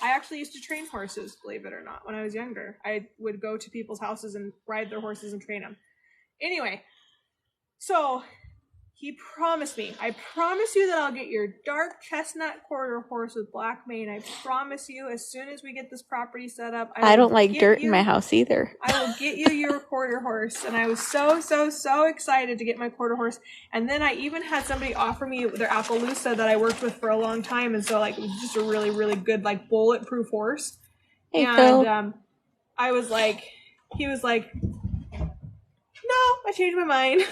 I actually used to train horses, believe it or not, when I was younger. I would go to people's houses and ride their horses and train them. Anyway, so... He promised me, I promise you that I'll get your dark chestnut quarter horse with black mane. I promise you, as soon as we get this property set up, I don't like dirt in my house either. I will get you your quarter horse. And I was so excited to get my quarter horse. And then I even had somebody offer me their Appaloosa that I worked with for a long time. And so like, it was just a really, really good, like bulletproof horse. Hey, and Phil. I was like, he was like, no, I changed my mind.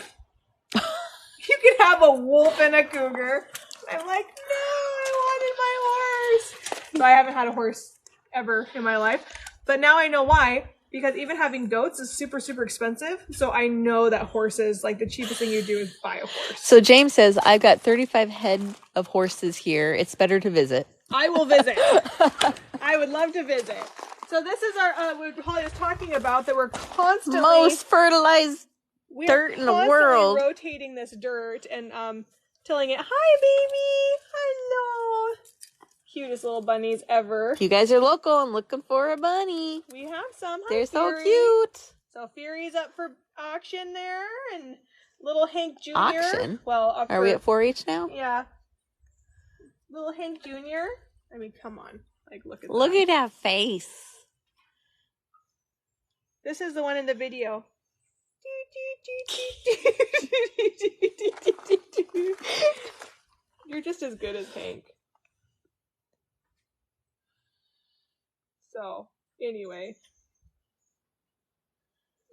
You can have a wolf and a cougar. I'm like, no, I wanted my horse. So I haven't had a horse ever in my life. But now I know why. Because even having goats is super, super expensive. So I know that horses, like the cheapest thing you do is buy a horse. So James says, I've got 35 head of horses here. It's better to visit. I will visit. I would love to visit. So this is our, what Holly was talking about, that we're constantly... Most fertilized dirt in the world. Rotating this dirt and telling it, hi baby, hello. Cutest little bunnies ever. You guys are local and looking for a bunny. We have some. Hi, They're so Fury. cute. So Fury's up for auction there, and little Hank Jr. Auction? Well, Are we at 4-H now? Yeah. Little Hank Jr. I mean, come on. Like, look at Look at that face. This is the one in the video. You're just as good as Hank. So, anyway.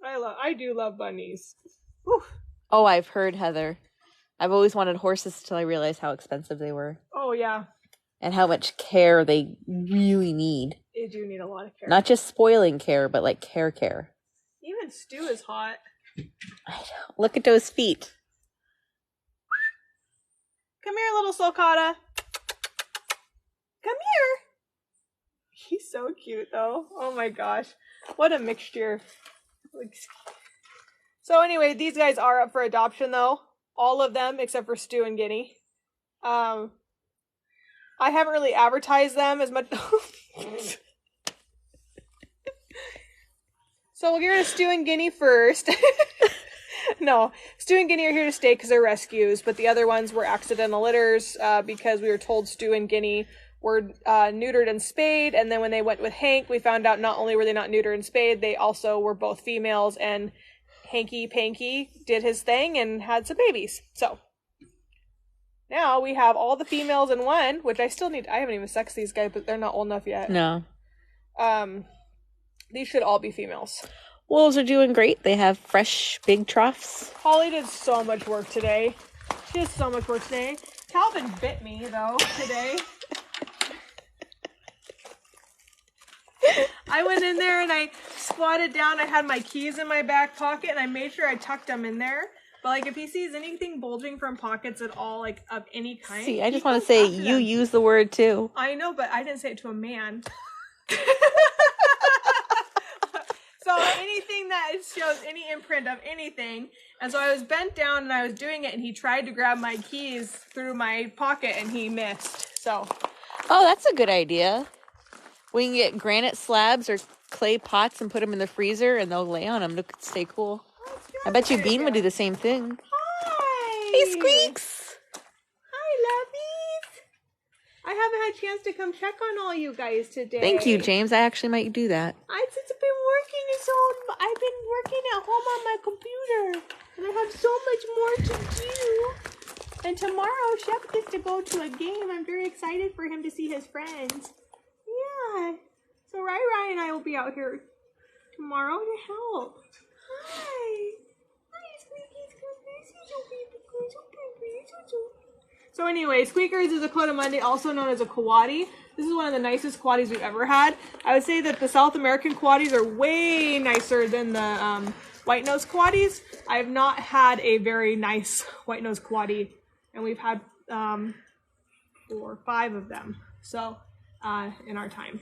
I do love bunnies. Whew. Oh, I've heard, Heather. I've always wanted horses until I realized how expensive they were. Oh, yeah. And how much care they really need. They do need a lot of care. Not just spoiling care, but like care. Even Stu is hot. I know. Look at those feet. Come here, little sulcata. Come here. He's so cute, though. Oh my gosh. What a mixture. So anyway, these guys are up for adoption, though. All of them, except for Stu and Guinea. I haven't really advertised them as much. So we'll get rid of Stu and Guinea first. No, Stu and Guinea are here to stay because they're rescues, but the other ones were accidental litters because we were told Stu and Guinea were neutered and spayed, and then when they went with Hank, we found out not only were they not neutered and spayed, they also were both females, and Hanky Panky did his thing and had some babies. So now we have all the females in one, which I haven't even sexed these guys, but they're not old enough yet. No. These should all be females. Wolves are doing great. They have fresh, big troughs. Holly did so much work today. She did so much work today. Calvin bit me, though, today. I went in there and I squatted down. I had my keys in my back pocket and I made sure I tucked them in there. But, like, if he sees anything bulging from pockets at all, like, of any kind... See, I just want to say, you use the word, too. I know, but I didn't say it to a man. So anything that shows any imprint of anything, and so I was bent down and I was doing it, and he tried to grab my keys through my pocket, and he missed. So, oh, that's a good idea. We can get granite slabs or clay pots and put them in the freezer, and they'll lay on them to stay cool. I bet you Bean would do the same thing. Hi. Hey, Squeaks. Hi, lovies. I haven't had a chance to come check on all you guys today. Thank you, James. I actually might do that. I've been working, so I've been working at home on my computer, and I have so much more to do. And tomorrow, Shep gets to go to a game. I'm very excited for him to see his friends. Yeah. So Rai and I will be out here tomorrow to help. Hi. Hi, Squeaky. So anyway, Squeakers is a coatimundi, also known as a coati. This is one of the nicest coatis we've ever had. I would say that the South American coatis are way nicer than the white-nosed coatis. I have not had a very nice white-nosed coati, and we've had 4 or 5 of them. So, in our time.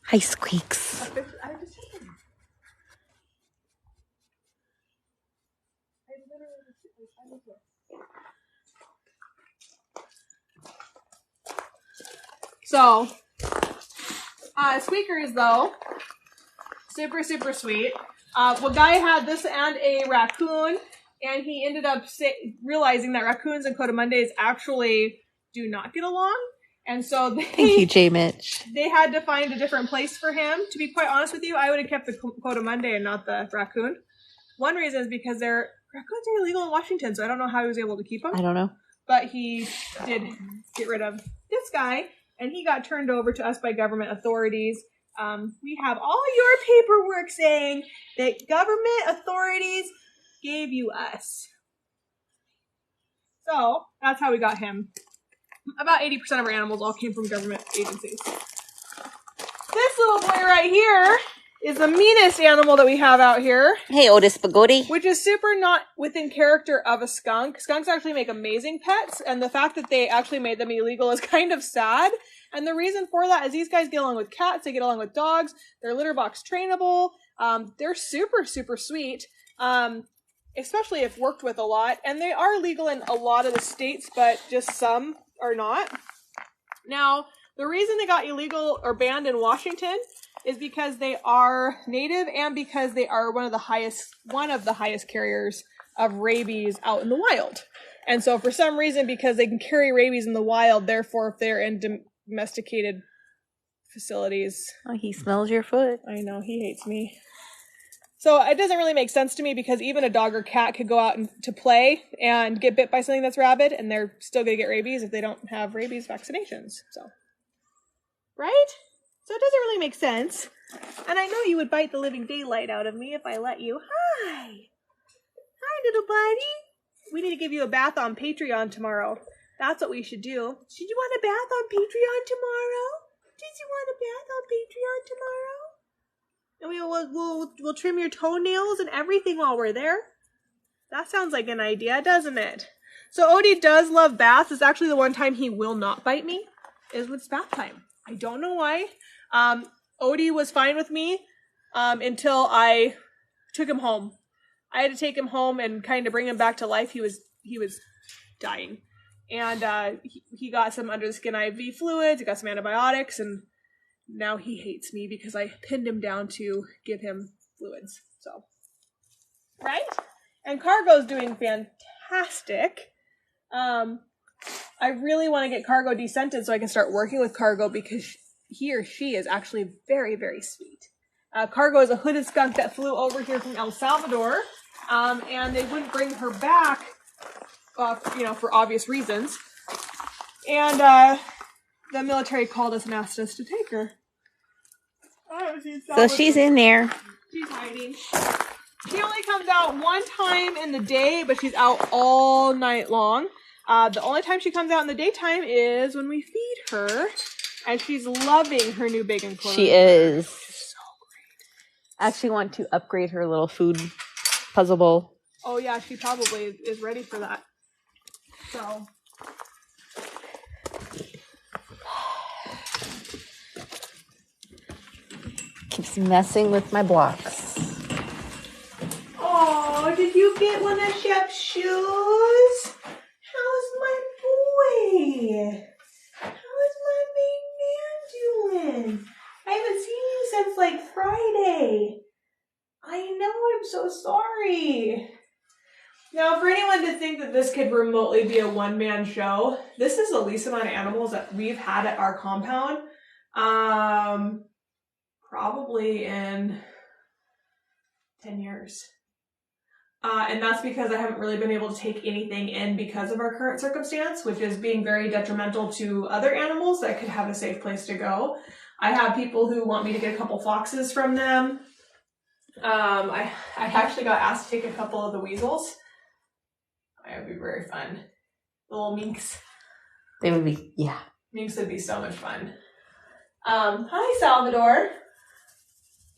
Hi, Squeaks. So, Squeakers, though, super, super sweet. Well, Guy had this and a raccoon, and he ended up realizing that raccoons and coatimundis actually do not get along. And so Thank you, J. Mitch. They had to find a different place for him. To be quite honest with you, I would have kept the coatimundi and not the raccoon. One reason is because raccoons are illegal in Washington, so I don't know how he was able to keep them. I don't know. But he did get rid of this guy, and he got turned over to us by government authorities. We have all your paperwork saying that government authorities gave you us. So, that's how we got him. About 80% of our animals all came from government agencies. This little boy right here is the meanest animal that we have out here. Hey, Otis Pagodi. Which is super not within character of a skunk. Skunks actually make amazing pets, and the fact that they actually made them illegal is kind of sad. And the reason for that is these guys get along with cats, they get along with dogs, they're litter box trainable, they're super, super sweet. Especially if worked with a lot, and they are legal in a lot of the states, but just some are not. Now, the reason they got illegal or banned in Washington is because they are native and because they are one of the highest carriers of rabies out in the wild. And so for some reason, because they can carry rabies in the wild, therefore if they're in domesticated facilities. Oh, he smells your foot. I know, he hates me. So it doesn't really make sense to me because even a dog or cat could go out to play and get bit by something that's rabid, and they're still going to get rabies if they don't have rabies vaccinations. So, right? So it doesn't really make sense. And I know you would bite the living daylight out of me if I let you. Hi! Hi, little buddy! We need to give you a bath on Patreon tomorrow. That's what we should do. Should you want a bath on Patreon tomorrow? Did you want a bath on Patreon tomorrow? And we'll trim your toenails and everything while we're there. That sounds like an idea, doesn't it? So Odie does love baths. It's actually the one time he will not bite me is when it's bath time. I don't know why. Odie was fine with me until I took him home. I had to take him home and kind of bring him back to life. He was dying. And he got some under the skin IV fluids. He got some antibiotics, and now he hates me because I pinned him down to give him fluids. So, right? And Cargo's doing fantastic. I really want to get Cargo descented so I can start working with Cargo because he or she is actually very, very sweet. Cargo is a hooded skunk that flew over here from El Salvador, and they wouldn't bring her back, for obvious reasons. And the military called us and asked us to take her. So she's in there. She's hiding. She only comes out one time in the day, but she's out all night long. The only time she comes out in the daytime is when we feed her, and she's loving her new big enclosure. She is. She's so great. I actually want to upgrade her little food puzzle bowl. Oh yeah, she probably is ready for that. So. Keeps messing with my blocks. Oh, did you get one of Chef's shoes? How's my boy? How's my big man doing? I haven't seen you since like Friday. I know, I'm so sorry. Now, for anyone to think that this could remotely be a one-man show, this is the least amount of animals that we've had at our compound. Probably in 10 years. And that's because I haven't really been able to take anything in because of our current circumstance, which is being very detrimental to other animals that could have a safe place to go. I have people who want me to get a couple foxes from them. I actually got asked to take a couple of the weasels. It would be very fun. The little minks. They would be, yeah. Minks would be so much fun. Hi, Salvador.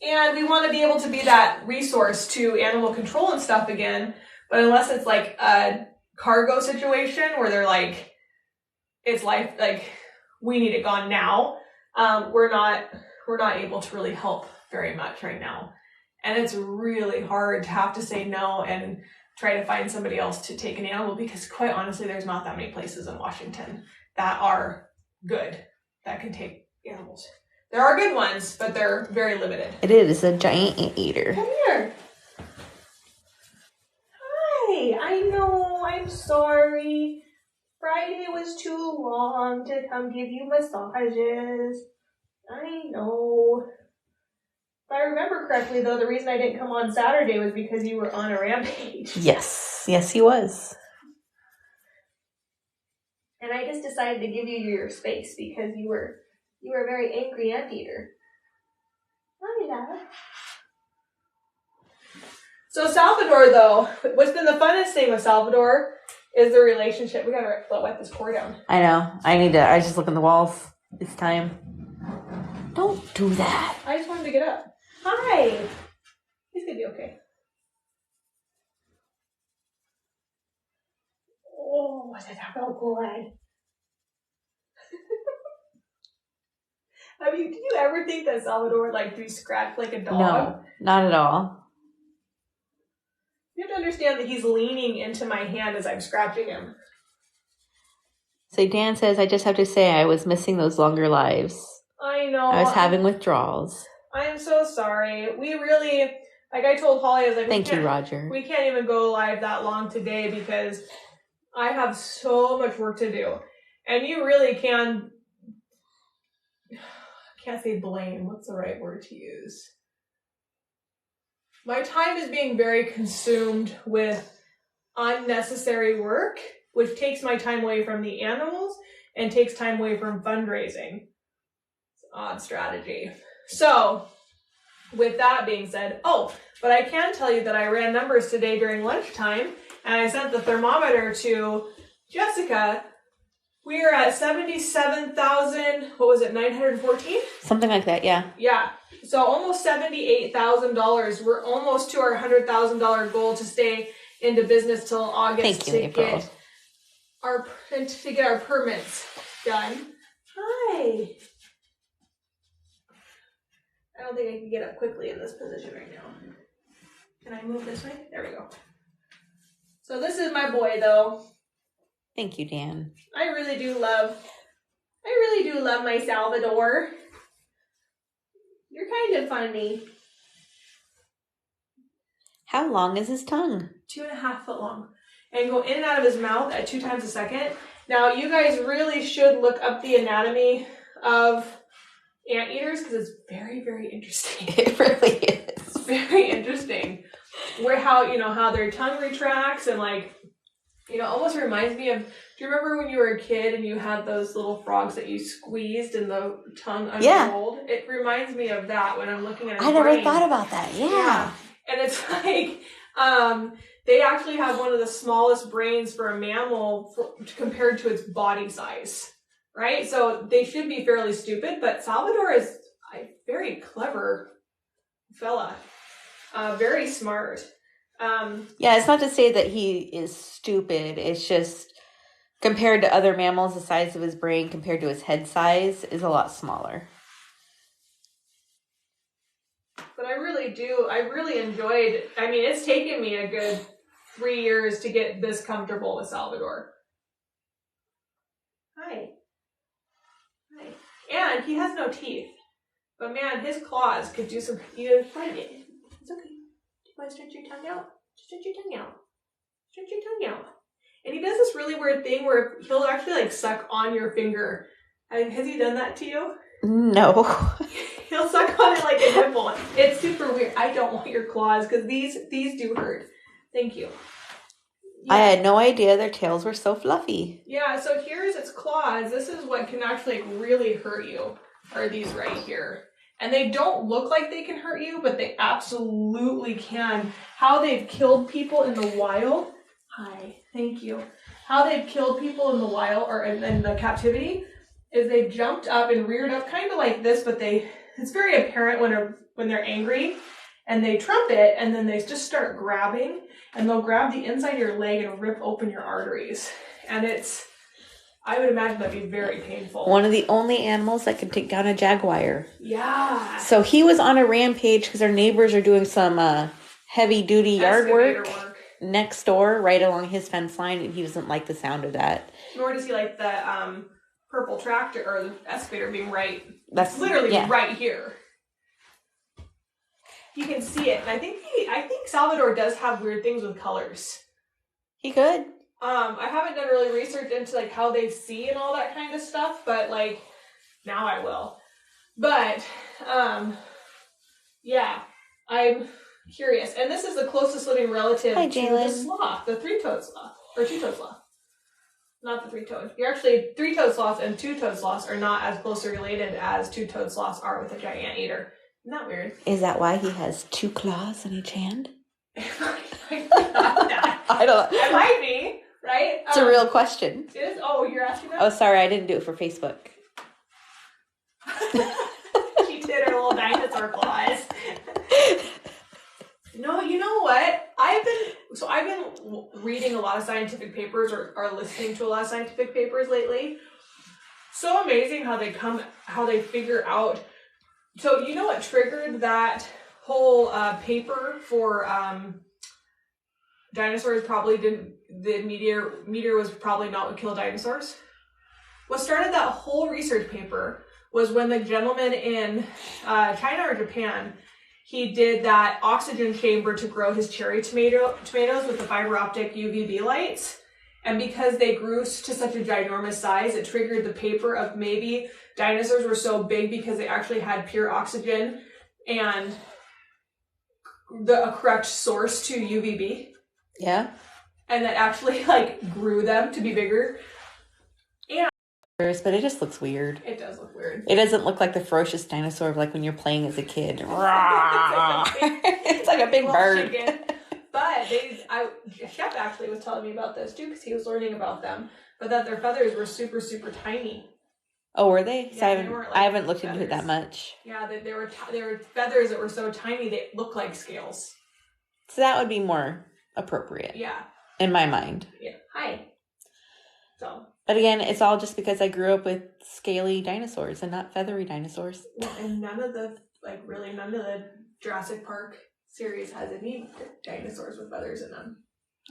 And we want to be able to be that resource to animal control and stuff again. But unless it's like a Cargo situation where they're like, it's like we need it gone now, we're not able to really help very much right now. And it's really hard to have to say no and try to find somebody else to take an animal because quite honestly, there's not that many places in Washington that are good that can take animals. There are good ones, but they're very limited. It is a giant anteater. Come here. Hi. I know. I'm sorry. Friday was too long to come give you massages. I know. If I remember correctly, though, the reason I didn't come on Saturday was because you were on a rampage. Yes. Yes, he was. And I just decided to give you your space because you were a very angry anteater. Hi, Dad. So Salvador, though, what's been the funnest thing with Salvador is the relationship. We gotta wet this core down. I know. I just look in the walls this time. Don't do that. I just wanted to get up. Hi. He's gonna be okay. Oh, that felt good. Do you ever think that Salvador would do scratch like a dog? No, not at all. You have to understand that he's leaning into my hand as I'm scratching him. So Dan says, I just have to say I was missing those longer lives. I know. I was having withdrawals. I am so sorry. We really, like I told Holly, I was like, Thank you, Roger. We can't even go live that long today because I have so much work to do. And you really can't say blame. What's the right word to use? My time is being very consumed with unnecessary work, which takes my time away from the animals and takes time away from fundraising. It's an odd strategy. So, with that being said, but I can tell you that I ran numbers today during lunchtime, and I sent the thermometer to Jessica. We are at 77,000, 914? Something like that, yeah. Yeah. So almost $78,000. We're almost to our $100,000 goal to stay into business till August. Thank you, April. To get our permits done. Hi. I don't think I can get up quickly in this position right now. Can I move this way? There we go. So this is my boy, though. Thank you, Dan. I really do love my Salvador. You're kind of funny. How long is his tongue? 2.5 foot long. And go in and out of his mouth at 2 times a second. Now, you guys really should look up the anatomy of anteaters because it's very, very interesting. It really is. It's very interesting. How their tongue retracts and almost reminds me of, do you remember when you were a kid and you had those little frogs that you squeezed and the tongue unrolled? Yeah. It reminds me of that when I'm looking at his brain. I never thought about that. Yeah. And it's like, they actually have one of the smallest brains for a mammal compared to its body size, right? So they should be fairly stupid, but Salvador is a very clever fella, very smart. Yeah, it's not to say that he is stupid. It's just compared to other mammals, the size of his brain compared to his head size is a lot smaller. But I really enjoyed, it's taken me a good 3 years to get this comfortable with Salvador. Hi. And he has no teeth. But man, his claws could do some, it's okay. Do you want to stretch your tongue out? Stretch your tongue out. Stretch your tongue out. And he does this really weird thing where he'll actually suck on your finger. Has he done that to you? No. He'll suck on it like a nipple. It's super weird. I don't want your claws because these do hurt. Thank you. Yeah. I had no idea their tails were so fluffy. Yeah, so here's its claws. This is what can actually really hurt you, are these right here. And they don't look like they can hurt you, but they absolutely can. How they've killed people in the wild. Hi, thank you. How they've killed people in the wild or in the captivity is they've jumped up and reared up kind of like this, but it's very apparent when they're angry, and they trumpet, and then they just start grabbing, and they'll grab the inside of your leg and rip open your arteries. And I would imagine that'd be very painful. One of the only animals that can take down a jaguar. Yeah. So he was on a rampage because our neighbors are doing some heavy-duty yard work next door, right along his fence line, and he doesn't like the sound of that. Nor does he like the purple tractor or the excavator being right. That's literally right here. You can see it, and I think Salvador does have weird things with colors. He could. I haven't done really research into how they see and all that kind of stuff, but now I will. But yeah, I'm curious, and this is the closest living relative to the sloth, the three-toed sloth or two-toed sloth. Not the three-toed. You're actually three-toed sloths and two-toed sloths are not as closely related as two-toed sloths are with a giant anteater. Isn't that weird? Is that why he has 2 claws in each hand? I don't know. It might be, right? It's a real question. It is? Oh, you're asking that? Oh, sorry, I didn't do it for Facebook. She did her little dinosaur claws. No, you know what? I've been reading a lot of scientific papers or listening to a lot of scientific papers lately. So amazing how they figure out. So you know what triggered that whole paper for dinosaurs probably didn't, the meteor was probably not what killed dinosaurs? What started that whole research paper was when the gentleman in China or Japan, he did that oxygen chamber to grow his cherry tomatoes with the fiber optic UVB lights. And because they grew to such a ginormous size, it triggered the paper of maybe dinosaurs were so big because they actually had pure oxygen and a correct source to UVB. Yeah. And that actually grew them to be bigger. But it just looks weird. It does look weird. It doesn't look like the ferocious dinosaur of when you're playing as a kid. It's like a big bird. Chicken. But Shep actually was telling me about this too because he was learning about them. But that their feathers were super, super tiny. Oh, were they? Yeah, So I haven't looked into it that much. Yeah, they were feathers that were so tiny they looked like scales. So that would be more appropriate. Yeah. In my mind. Yeah. Hi. So. But again, it's all just because I grew up with scaly dinosaurs and not feathery dinosaurs. Well, and none of the Jurassic Park series has any dinosaurs with feathers in them.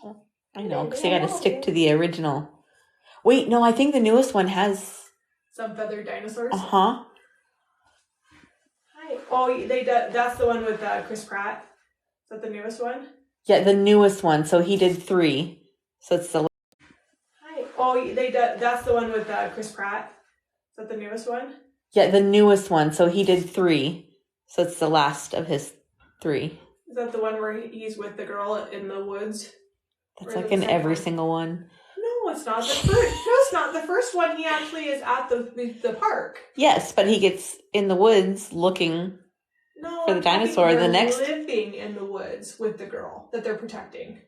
Oh, I know, because they got to stick to the original. Wait, no, I think the newest one has some feathered dinosaurs. Uh-huh. Hi. Oh, that's the one with Chris Pratt. Is that the newest one? Yeah, the newest one. So he did 3. So it's the... Hi. Oh, that's the one with Chris Pratt. Is that the newest one? Yeah, the newest one. So he did 3. So it's the last of his 3. Is that the one where he's with the girl in the woods? That's like in every single one. No, it's not the first. No, it's not the first one. He actually is at the park. Yes, but he gets in the woods looking for the dinosaur. The next living in the woods with the girl that they're protecting.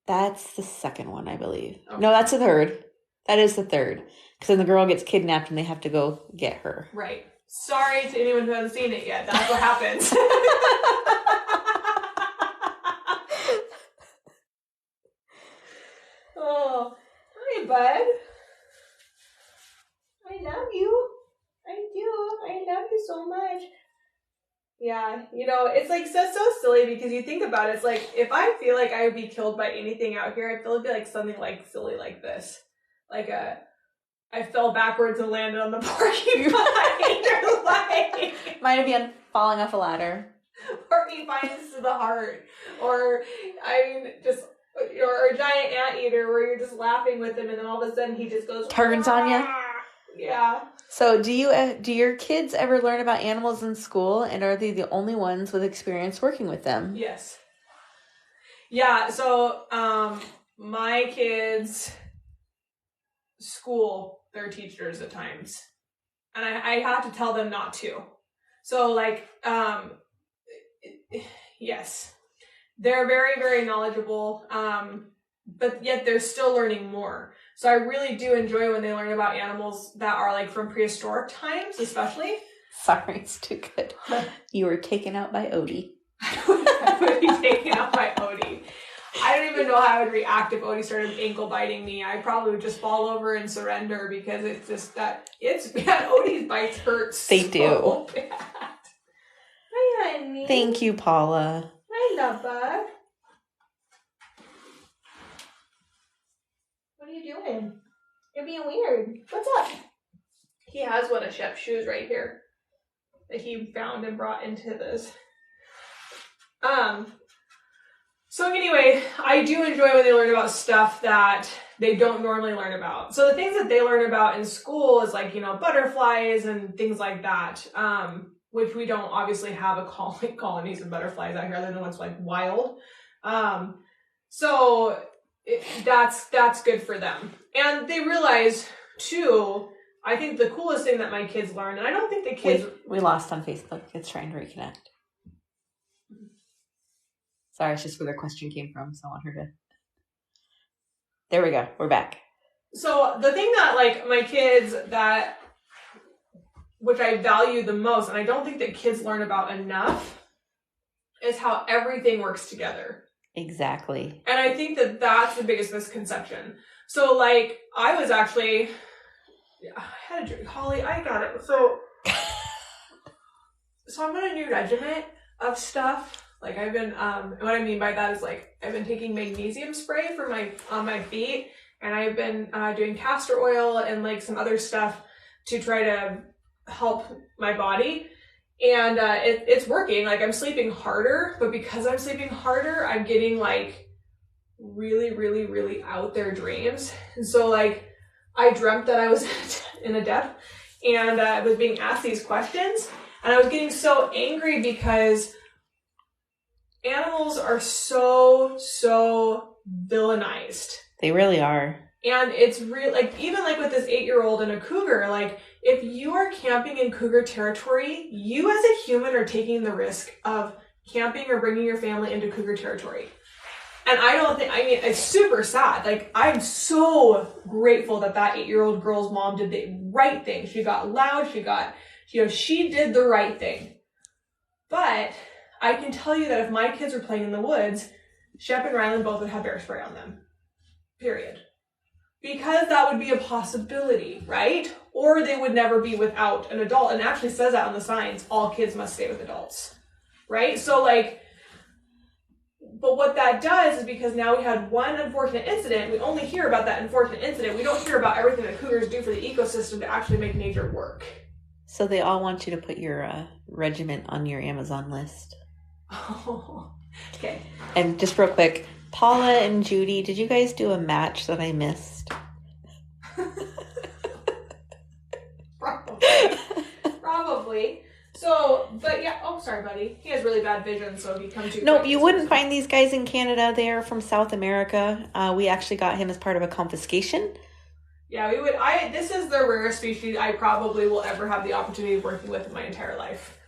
That's the second one, I believe. Okay. No, that's the third. That is the third. Because then the girl gets kidnapped and they have to go get her. Right. Sorry to anyone who hasn't seen it yet. That's what happens. Oh, hi, bud. I love you. I do. I love you so much. Yeah, it's like so silly because you think about it. It's like if I feel like I would be killed by anything out here, I feel it'd be like something like silly like this. Like I fell backwards and landed on the porcupine. Or like might be falling off a ladder. Porcupines to the heart. Or or a giant anteater where you're just laughing with him and then all of a sudden he just goes turns on you. Yeah. So do your kids ever learn about animals in school, and are they the only ones with experience working with them? Yes. Yeah, so my kids' school, they're teachers at times. And I have to tell them not to. So yes. They're very, very knowledgeable, but yet they're still learning more. So I really do enjoy when they learn about animals that are like from prehistoric times, especially. Sorry, it's too good. You were taken out by Odie. I would be taken out by Odie. I don't even know how I would react if Odie started ankle biting me. I probably would just fall over and surrender because it's just that it's bad. Odie's bites hurt They so do. bad. Hi, honey. Thank you, Paula. Hi, love bug. What are you doing? You're being weird. What's up? He has one of Shep's shoes right here that he found and brought into this. So anyway, I do enjoy when they learn about stuff that they don't normally learn about. So the things that they learn about in school is like, butterflies and things like that. Which we don't obviously have a colonies of butterflies out here other than what's like wild. So that's good for them. And they realize too, I think the coolest thing that my kids learn, and I don't think the kids... We lost on Facebook. It's trying to reconnect. Sorry, it's just where their question came from, so I want her to... There we go. We're back. So the thing that like my kids which I value the most, and I don't think that kids learn about enough, is how everything works together. Exactly. And I think that that's the biggest misconception. So, like, I had a drink. Holly, I got it. So I'm on a new regiment of stuff. Like, I've been, what I mean by that is, like, I've been taking magnesium spray on my feet, and I've been doing castor oil and, like, some other stuff to try to help my body, and it's working. Like, I'm sleeping harder, but because I'm sleeping harder, I'm getting like really, really, really out there dreams. And so like I dreamt that I was in a death and I was being asked these questions, and I was getting so angry because animals are so villainized. They really are. And it's real, like, even like with this 8-year-old and a cougar, like, if you are camping in cougar territory, you as a human are taking the risk of camping or bringing your family into cougar territory. And it's super sad. Like, I'm so grateful that 8-year-old girl's mom did the right thing. She got loud, she did the right thing. But I can tell you that if my kids were playing in the woods, Shep and Rylan both would have bear spray on them. Period. Because that would be a possibility, right? Or they would never be without an adult. And it actually says that on the signs, all kids must stay with adults, right? So like, but what that does is because now we had one unfortunate incident, we only hear about that unfortunate incident. We don't hear about everything that cougars do for the ecosystem to actually make nature work. So they all want you to put your regiment on your Amazon list. Oh, okay. And just real quick, Paula and Judy, did you guys do a match that I missed? Probably. So, but yeah. Oh, sorry, buddy. He has really bad vision, so if you come too. No, you wouldn't find these guys in Canada. They are from South America. We actually got him as part of a confiscation. Yeah, we would. This is the rarest species I probably will ever have the opportunity of working with in my entire life.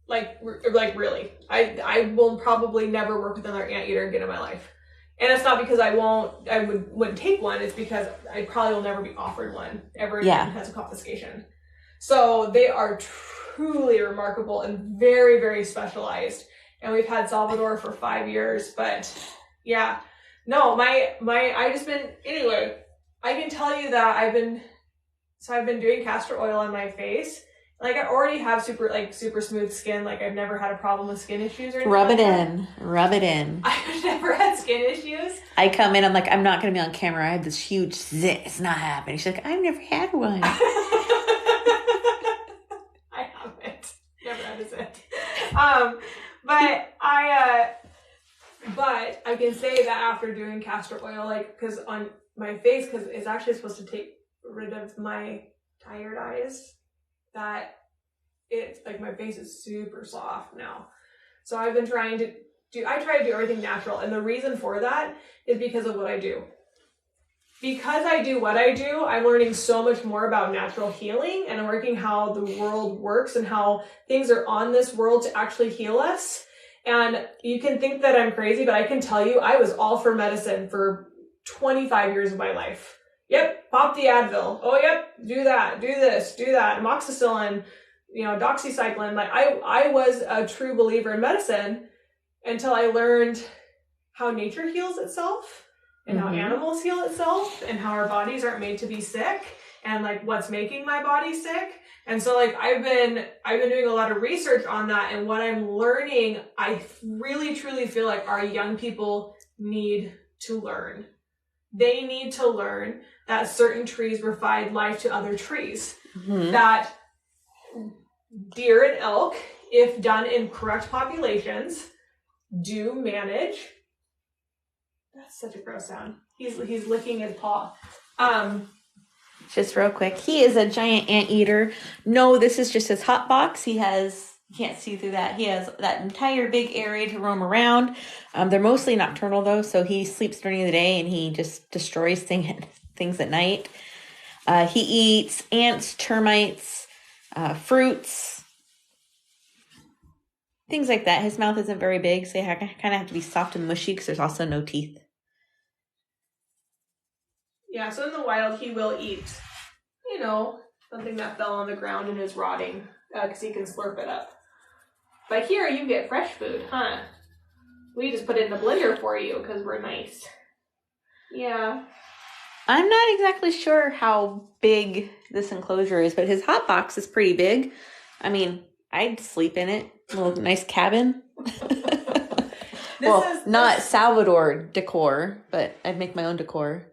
Like really. I will probably never work with another anteater again in my life. And it's not because I wouldn't take one. It's because I probably will never be offered one ever again as a confiscation. So they are truly remarkable and very, very specialized. And we've had Salvador for 5 years, but yeah. No, I just been, anyway, I can tell you that I've been doing castor oil on my face. Like, I already have super smooth skin. Like, I've never had a problem with skin issues or anything. Rub it in. I've never had skin issues. I come in, I'm like, I'm not going to be on camera. I have this huge zit. It's not happening. She's like, I've never had one. I haven't. Never had a zit. But I can say that after doing castor oil, like, because on my face, because it's actually supposed to take rid of my tired eyes, that it's like my face is super soft now. So I've been trying to do everything natural. And the reason for that is because of what I do. Because I do what I do, I'm learning so much more about natural healing, and I'm working how the world works and how things are on this world to actually heal us. And you can think that I'm crazy, but I can tell you I was all for medicine for 25 years of my life. Yep, pop the Advil. Oh, yep, do that, do this, do that. Amoxicillin, doxycycline. Like, I was a true believer in medicine until I learned how nature heals itself and how animals heal itself and how our bodies aren't made to be sick and like what's making my body sick. And so like I've been doing a lot of research on that, and what I'm learning, I really truly feel like our young people need to learn. They need to learn that certain trees provide life to other trees. That deer and elk, if done in correct populations, do manage. That's such a gross sound. He's licking his paw. Just real quick, he is a giant anteater. No, this is just his hot box. You can't see through that. He has that entire big area to roam around. They're mostly nocturnal though, so he sleeps during the day and he just destroys things at night. He eats ants, termites, fruits, things like that. His mouth isn't very big, so you kind of have to be soft and mushy because there's also no teeth. Yeah, so in the wild, he will eat, something that fell on the ground and is rotting, because he can slurp it up. But here, you get fresh food, huh? We just put it in the blender for you, because we're nice. Yeah. I'm not exactly sure how big this enclosure is, but his hot box is pretty big. I mean, I'd sleep in it. A little nice cabin. Not Salvador decor, but I'd make my own decor.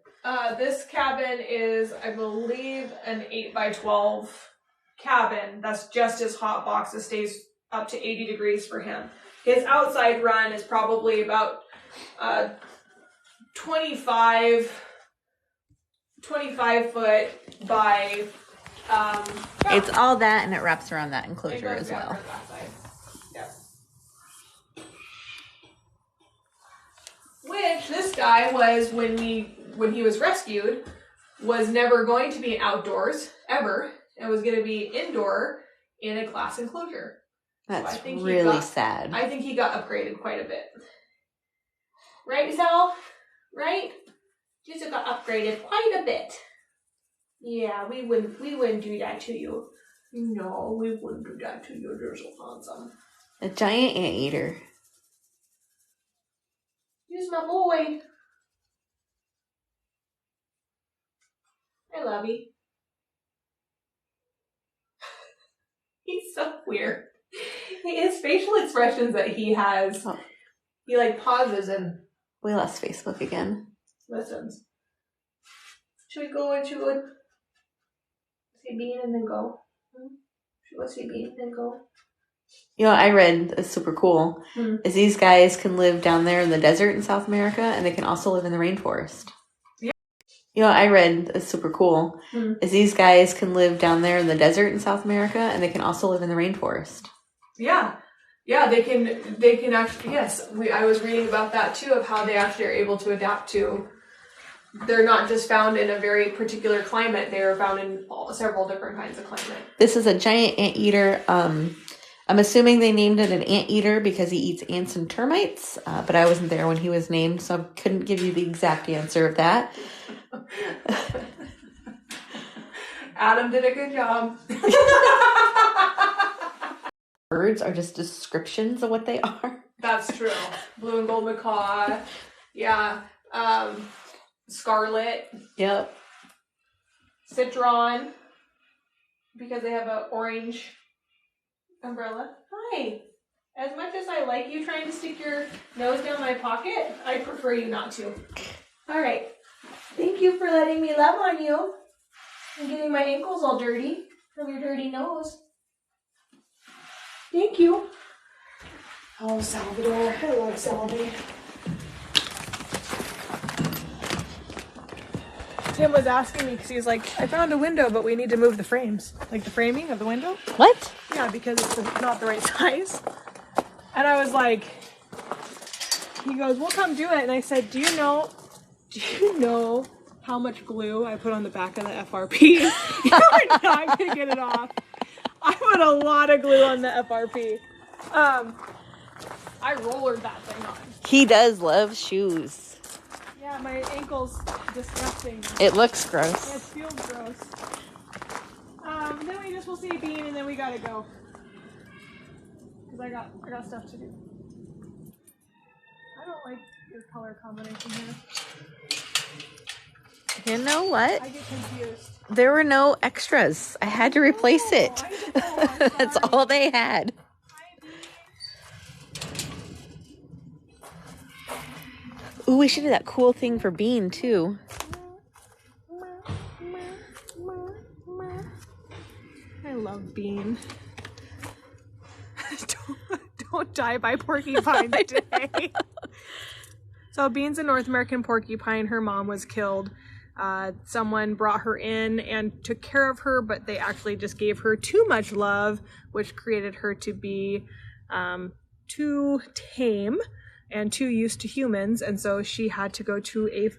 This cabin is, I believe, an 8x12 cabin. That's just his hot box. It stays up to 80 degrees for him. His outside run is probably about 25 foot by... It's all that, and it wraps around that enclosure as well. Yep. Which this guy was, when he was rescued, was never going to be outdoors ever. It was going to be indoor in a glass enclosure. That's really sad. I think he got upgraded quite a bit. Right, Sal? Right? Just got upgraded quite a bit. Yeah, we wouldn't do that to you. No, we wouldn't do that to you. You're so handsome. A giant anteater. He's my boy. I love you. He's so weird. His facial expressions that he has, he like pauses and... We lost Facebook again. Listens. Should we go and say bean and then go? Should we see Bean and go? You know, I read, it's super cool, is these guys can live down there in the desert in South America, and they can also live in the rainforest. Yeah. You know, I read, it's super cool, is these guys can live down there in the desert in South America, and they can also live in the rainforest. Yeah. Yeah, they can actually, yes. I was reading about that too, of how they actually are able to adapt to. They're not just found in a very particular climate, they are found in several different kinds of climate. This is a giant anteater. I'm assuming they named it an anteater because he eats ants and termites, but I wasn't there when he was named, so I couldn't give you the exact answer of that. Adam did a good job. Birds are just descriptions of what they are. That's true. Blue and gold macaw. Yeah. Scarlet. Yep. Citron. Because they have an orange umbrella. Hi. As much as I like you trying to stick your nose down my pocket, I prefer you not to. All right. Thank you for letting me love on you and getting my ankles all dirty from your dirty nose. Thank you. Oh, Salvador. I love Salvador. Tim was asking me because he's like, I found a window, but we need to move the frames. Like the framing of the window. What? Yeah, because it's not the right size. And I was like, he goes, we'll come do it. And I said, do you know how much glue I put on the back of the FRP? You're not going to get it off. I put a lot of glue on the FRP. I rollered that thing on. He does love shoes. Yeah, my ankle's disgusting. It looks Yeah, gross. it feels gross. Then we just will see Bean and then we gotta go. Cause I got stuff to do. I don't like your color combination here. You know what? I get confused. There were no extras. I had to replace it. I know, That's all they had. Ooh, we should do that cool thing for Bean, too. I love Bean. don't die by porcupine today. So Bean's a North American porcupine. Her mom was killed. Someone brought her in and took care of her, but they actually just gave her too much love, which created her to be too tame and too used to humans, and so she had to go to a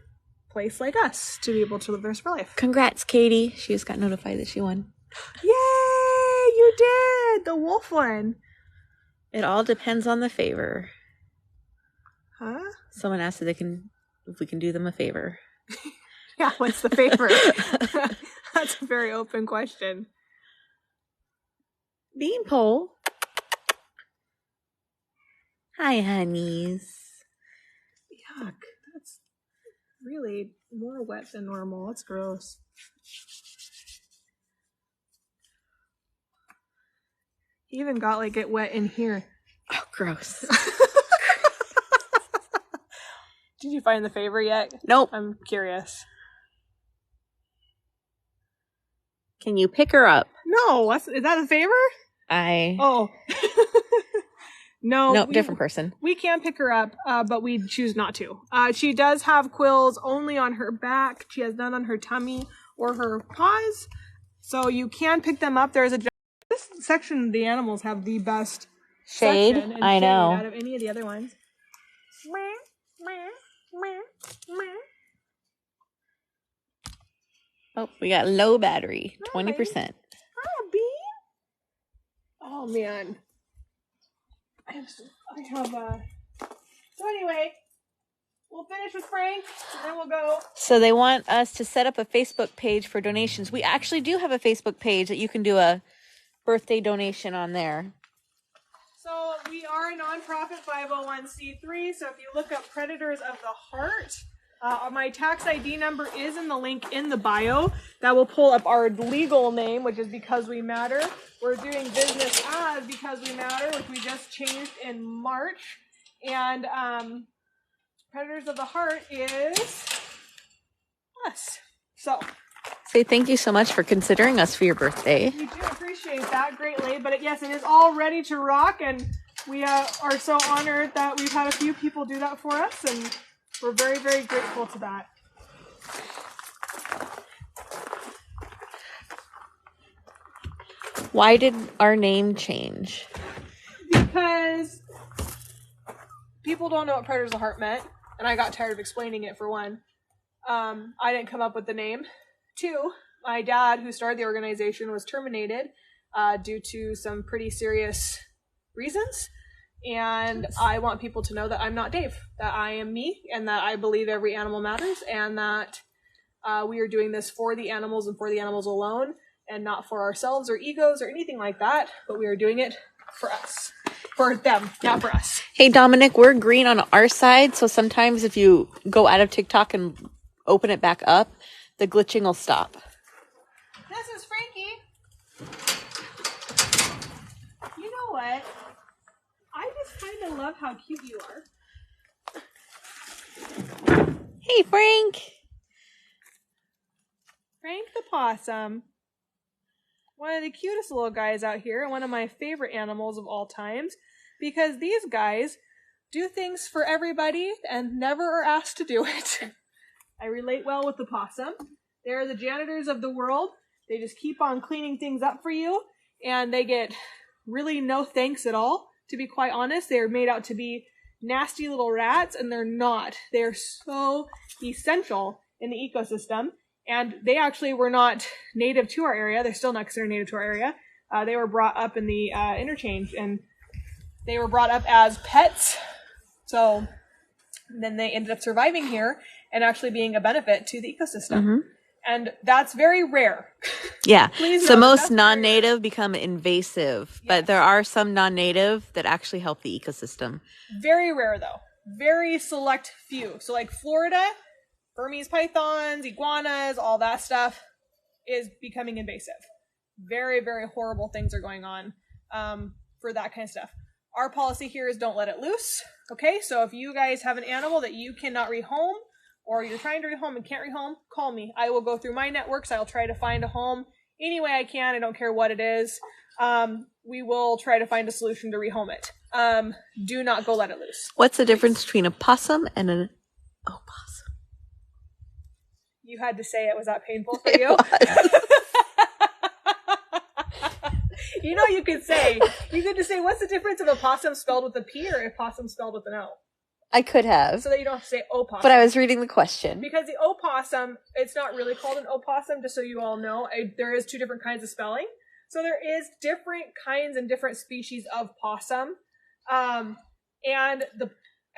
place like us to be able to live the rest of her life. Congrats, Katie. She just got notified that she won. Yay! You did! The wolf one. It all depends on the favor. Huh? Someone asked if we can do them a favor. Yeah, what's the favor? That's a very open question. Beanpole. Hi, honeys. Yuck. That's really more wet than normal. That's gross. He even got like it wet in here. Oh, gross. Did you find the favor yet? Nope. I'm curious. Can you pick her up? No, is that a favor? Oh. No, different person. We can pick her up, but we choose not to. She does have quills only on her back. She has none on her tummy or her paws. So you can pick them up. There's this section of the animals have the best Shade. I know. Out of any of the other ones. Oh, we got low battery. 20%. Oh, Bean. Oh man. I have so anyway, we'll finish with Frank and then we'll go. So they want us to set up a Facebook page for donations. We actually do have a Facebook page that you can do a birthday donation on there. So we are a nonprofit 501c3. So if you look up Predators of the Heart, my tax ID number is in the link in the bio. That will pull up our legal name, which is Because We Matter. We're doing business as Because We Matter, which we just changed in March. And Predators of the Heart is us. So Say thank you so much for considering us for your birthday. We do appreciate that greatly. But yes, it is all ready to rock, and we are so honored that we've had a few people do that for us, and we're very, very grateful to that. Why did our name change? Because people don't know what Predators of the Heart meant, and I got tired of explaining it, for one. I didn't come up with the name. Two, my dad, who started the organization, was terminated due to some pretty serious reasons. And I want people to know that I'm not Dave, that I am me, and that I believe every animal matters, and that we are doing this for the animals and for the animals alone, and not for ourselves or egos or anything like that, but we are doing it for us. For them, not for us. Hey, Dominic, we're green on our side, so sometimes if you go out of TikTok and open it back up, the glitching will stop. This is Frankie. You know what? I just kind of love how cute you are. Hey, Frank. Frank the possum. One of the cutest little guys out here, and one of my favorite animals of all times, because these guys do things for everybody and never are asked to do it. I relate well with the possum. They're the janitors of the world. They just keep on cleaning things up for you, and they get really no thanks at all. To be quite honest, they are made out to be nasty little rats, and they're not. They're so essential in the ecosystem, and they actually were not native to our area. They're still not considered native to our area. They were brought up in the interchange, and they were brought up as pets. So then they ended up surviving here and actually being a benefit to the ecosystem. Mm-hmm. And that's very rare. Yeah. So most that's non-native become invasive, but there are some non-native that actually help the ecosystem. Very rare, though. Very select few. So like Florida, Burmese pythons, iguanas, all that stuff is becoming invasive. Very, very horrible things are going on for that kind of stuff. Our policy here is don't let it loose. Okay, so if you guys have an animal that you cannot rehome, or you're trying to rehome and can't rehome, call me. I will go through my networks. I'll try to find a home any way I can. I don't care what it is. We will try to find a solution to rehome it. Do not go let it loose. What's the difference between a possum and an opossum? You had to say it. Was that painful for you? You know, you could just say, what's the difference of a possum spelled with a P or a possum spelled with an O? I could have. So that you don't have to say opossum. But I was reading the question. Because the opossum, it's not really called an opossum, just so you all know. There is two different kinds of spelling. So there is different kinds and different species of possum. And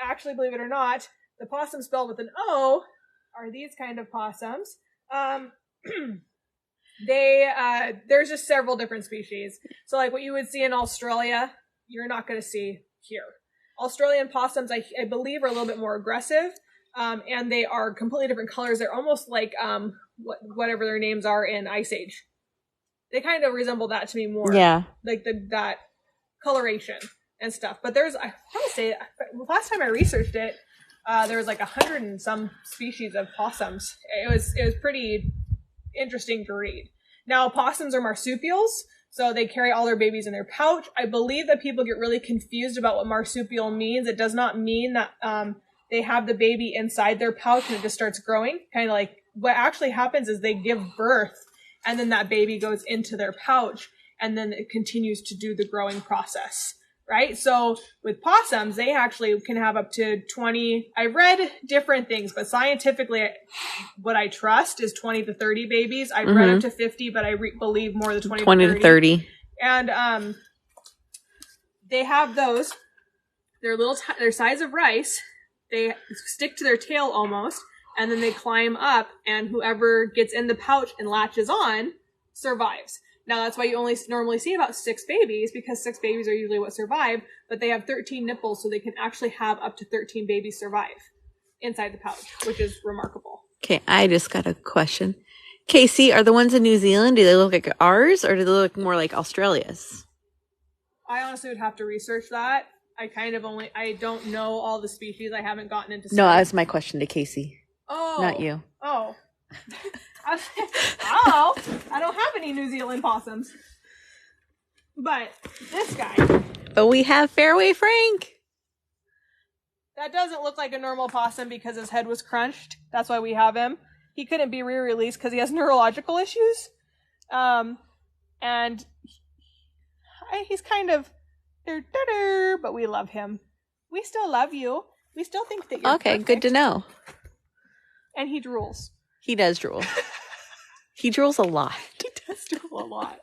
actually, believe it or not, the possum spelled with an O are these kind of possums. There's just several different species. So like what you would see in Australia, you're not going to see here. Australian possums, I believe, are a little bit more aggressive, and they are completely different colors. They're almost like whatever their names are in Ice Age. They kind of resemble that to me more. Yeah. Like that coloration and stuff. But I want to say, last time I researched it, there was like 100 and some species of possums. It was pretty interesting to read. Now, possums are marsupials. So they carry all their babies in their pouch. I believe that people get really confused about what marsupial means. It does not mean that they have the baby inside their pouch and it just starts growing. Kind of like what actually happens is they give birth and then that baby goes into their pouch and then it continues to do the growing process, right? So with possums, they actually can have up to 20. I read different things, but scientifically, what I trust is 20 to 30 babies. I've read up to 50, but I believe more than 20 to 30. And they have those. They're size of rice. They stick to their tail almost, and then they climb up, and whoever gets in the pouch and latches on survives. Now, that's why you only normally see about 6 babies, because 6 babies are usually what survive, but they have 13 nipples, so they can actually have up to 13 babies survive inside the pouch, which is remarkable. Okay, I just got a question. Casey, are the ones in New Zealand, do they look like ours, or do they look more like Australia's? I honestly would have to research that. I don't know all the species. I haven't gotten into study. No, that was my question to Casey. Oh. Not you. Oh. Oh, I don't have any New Zealand possums. But this guy. But we have Fairway Frank. That doesn't look like a normal possum because his head was crunched. That's why we have him. He couldn't be re-released because he has neurological issues. And he's kind of, but we love him. We still love you. We still think that you're okay, perfect. Good to know. And he drools. He does drool. He drools a lot. He does drool a lot.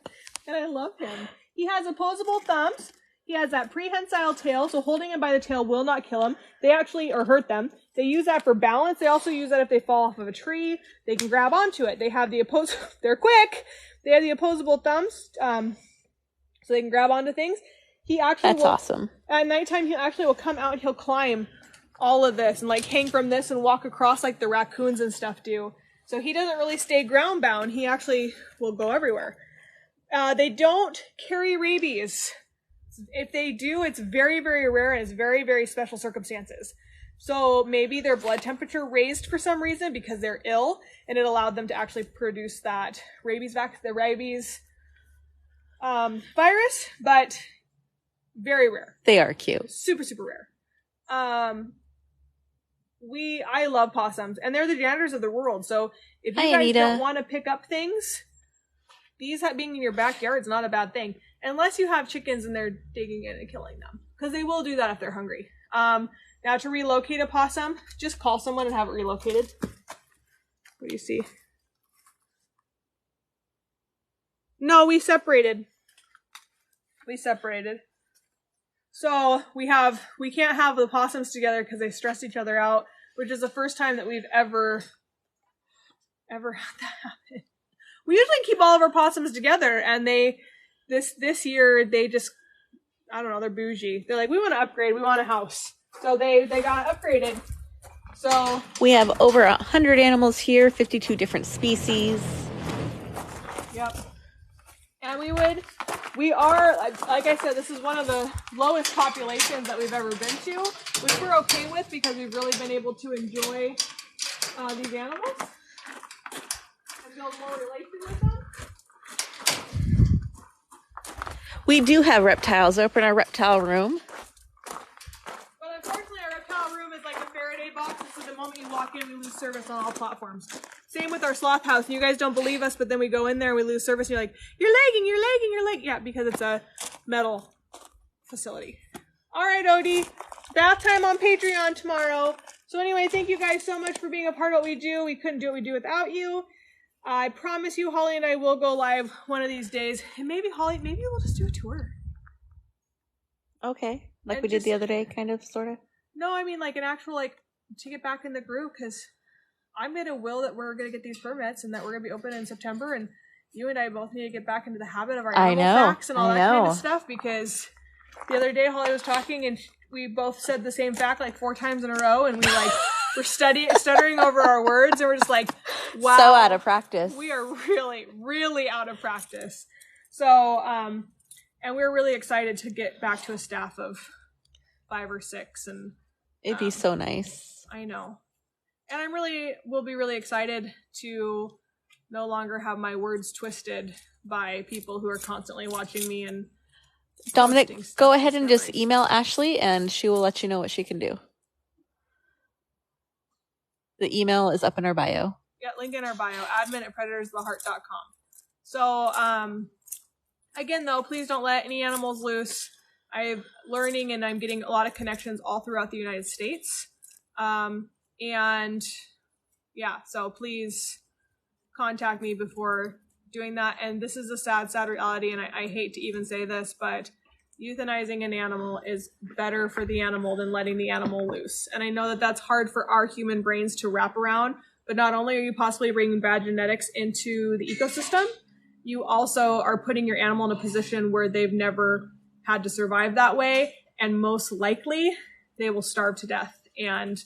And I love him. He has opposable thumbs. He has that prehensile tail, so holding him by the tail will not kill him. They actually, or hurt them. They use that for balance. They also use that if they fall off of a tree. They can grab onto it. They have the they're quick. They have the opposable thumbs, so they can grab onto things. He actually That's awesome. At nighttime, he actually will come out and he'll climb all of this and like hang from this and walk across like the raccoons and stuff do. So he doesn't really stay ground bound. He actually will go everywhere. They don't carry rabies. If they do, it's very, very rare and it's very, very special circumstances. So maybe their blood temperature raised for some reason because they're ill and it allowed them to actually produce that rabies virus, but very rare. They are cute. Super, super rare. I love possums and they're the janitors of the world. So if you guys Anita. don't want to pick up things, these being in your backyard is not a bad thing. Unless you have chickens and they're digging in and killing them. Because they will do that if they're hungry. Now to relocate a possum, just call someone and have it relocated. What do you see? No, we separated. So we can't have the possums together because they stress each other out, which is the first time that we've ever had that happen. We usually keep all of our possums together and this year they just, I don't know, they're bougie. They're like, we want to upgrade, we want a house. So they got upgraded. So we have over 100 animals here, 52 different species. Yep. And we are, like I said, this is one of the lowest populations that we've ever been to, which we're okay with because we've really been able to enjoy these animals and build more relation with them. We do have reptiles. Open our reptile room. But unfortunately, our reptile room is like a Faraday box, so the moment you walk in, we lose service on all platforms. Same with our sloth house. And you guys don't believe us, but then we go in there and we lose service. And you're like, you're lagging. Yeah, because it's a metal facility. All right, Odie. Bath time on Patreon tomorrow. So anyway, thank you guys so much for being a part of what we do. We couldn't do what we do without you. I promise you, Holly and I will go live one of these days. And maybe, Holly, we'll just do a tour. Okay. Like we did the other day, kind of, sort of? No, I mean like an actual, to get back in the groove, because I'm going to will that we're going to get these permits and that we're going to be open in September, and you and I both need to get back into the habit of our animal facts and all that kind of stuff, because the other day Holly was talking and we both said the same fact 4 times in a row, and we're stuttering over our words, and we're just like, wow. So out of practice. We are really, really out of practice. So, and we're really excited to get back to a staff of 5 or 6. And it'd be so nice. I know. And will be really excited to no longer have my words twisted by people who are constantly watching me. And Dominic, go ahead and just email Ashley and she will let you know what she can do. The email is up in our bio. Yeah, link in our bio, admin@predatorsoftheheart.com. So, again, though, please don't let any animals loose. I'm learning and I'm getting a lot of connections all throughout the United States. And yeah, so please contact me before doing that. And this is a sad, sad reality. And I hate to even say this, but euthanizing an animal is better for the animal than letting the animal loose. And I know that that's hard for our human brains to wrap around, but not only are you possibly bringing bad genetics into the ecosystem, you also are putting your animal in a position where they've never had to survive that way. And most likely they will starve to death and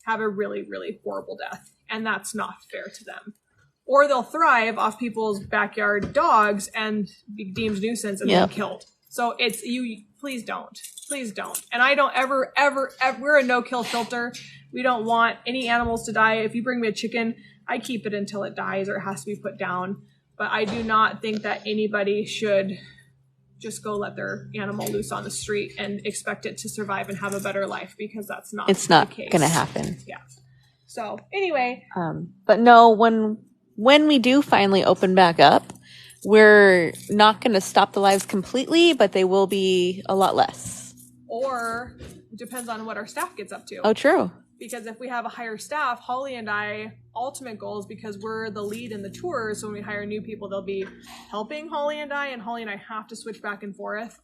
have a really, really horrible death. And that's not fair to them. Or they'll thrive off people's backyard dogs and be deemed nuisance and then killed. So it's please don't. And I don't ever, we're a no-kill filter. We don't want any animals to die. If you bring me a chicken, I keep it until it dies or it has to be put down. But I do not think that anybody should just go let their animal loose on the street and expect it to survive and have a better life, because that's not It's not the case. going to happen. Yeah. So anyway. But no, when we do finally open back up, we're not going to stop the lives completely, but they will be a lot less. Or it depends on what our staff gets up to. Oh, true. Because if we have a higher staff, Holly and I, ultimate goal is, because we're the lead in the tours, so when we hire new people, they'll be helping Holly and I have to switch back and forth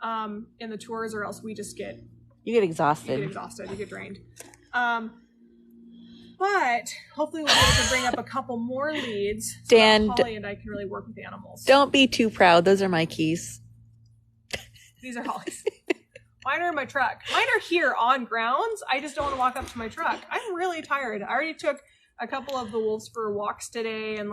in the tours, or else we just get... You get exhausted. You get drained. But hopefully we'll be able to bring up a couple more leads so Dan, that Holly and I can really work with the animals. Don't be too proud. Those are my keys. These are Holly's. Mine are in my truck. Mine are here on grounds. I just don't want to walk up to my truck. I'm really tired. I already took a couple of the wolves for walks today, and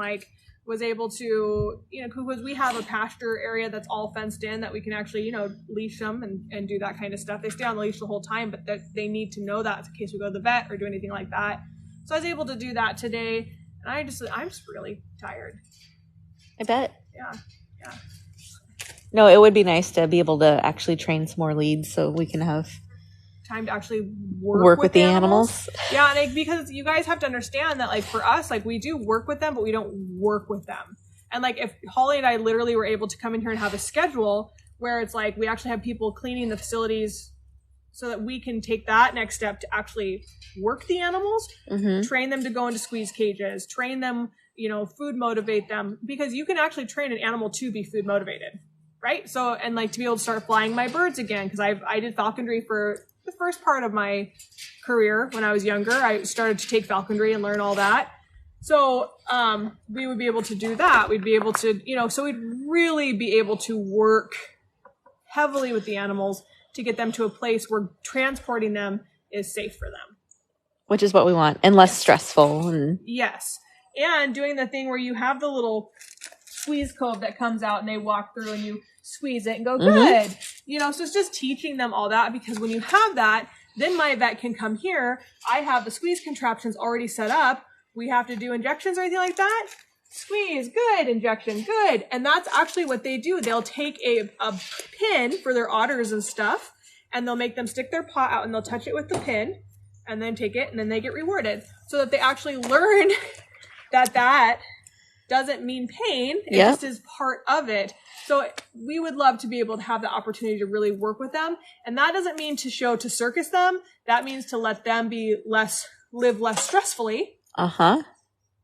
was able to, because we have a pasture area that's all fenced in that we can actually, leash them and do that kind of stuff. They stay on the leash the whole time, but they need to know that in case we go to the vet or do anything like that. So I was able to do that today, and I'm just really tired. I bet. Yeah. No, it would be nice to be able to actually train some more leads so we can have time to actually work with the animals. Yeah, and because you guys have to understand that, for us, we do work with them, but we don't work with them. And if Holly and I literally were able to come in here and have a schedule where it's we actually have people cleaning the facilities so that we can take that next step to actually work the animals, train them to go into squeeze cages, train them, food motivate them, because you can actually train an animal to be food motivated. Right? So, and to be able to start flying my birds again, because I did falconry for the first part of my career when I was younger. I started to take falconry and learn all that. So, we would be able to do that. We'd be able to, so we'd really be able to work heavily with the animals to get them to a place where transporting them is safe for them. Which is what we want, and less stressful. And yes. And doing the thing where you have the little squeeze cove that comes out and they walk through and you squeeze it and go, good. So it's just teaching them all that, because when you have that, then my vet can come here. I have the squeeze contraptions already set up. We have to do injections or anything like that. Squeeze, good. Injection, good. And that's actually what they do. They'll take a pin for their otters and stuff, and they'll make them stick their paw out and they'll touch it with the pin and then take it, and then they get rewarded, so that they actually learn that doesn't mean pain. It just is part of it. So we would love to be able to have the opportunity to really work with them. And that doesn't mean to circus them. That means to let them live less stressfully.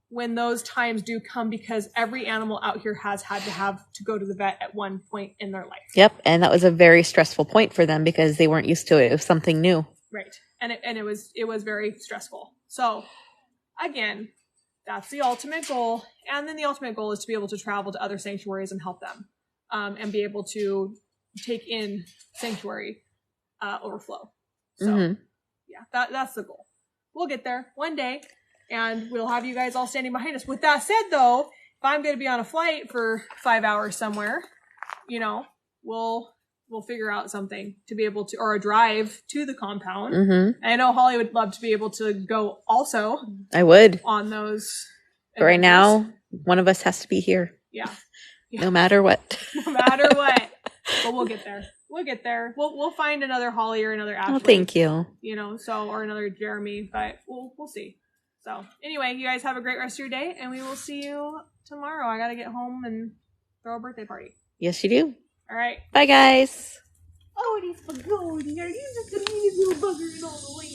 When those times do come, because every animal out here has had to go to the vet at one point in their life. Yep. And that was a very stressful point for them because they weren't used to it. It was something new. Right. And it was very stressful. So again, that's the ultimate goal. And then the ultimate goal is to be able to travel to other sanctuaries and help them, and be able to take in sanctuary overflow. So yeah, that's the goal. We'll get there one day, and we'll have you guys all standing behind us. With that said, though, if I'm going to be on a flight for 5 hours somewhere, we'll figure out something to be able to, or a drive to the compound. And I know Holly would love to be able to go also. I would. On those. But right now, one of us has to be here. Yeah. No matter what. No matter what. But we'll get there. We'll find another Holly or another Ashley. Oh, thank you. Or another Jeremy, but we'll see. So anyway, you guys have a great rest of your day, and we will see you tomorrow. I got to get home and throw a birthday party. Yes, you do. All right. Bye, guys. Oh, he's so good. You're just the neatest little bugger in all the way.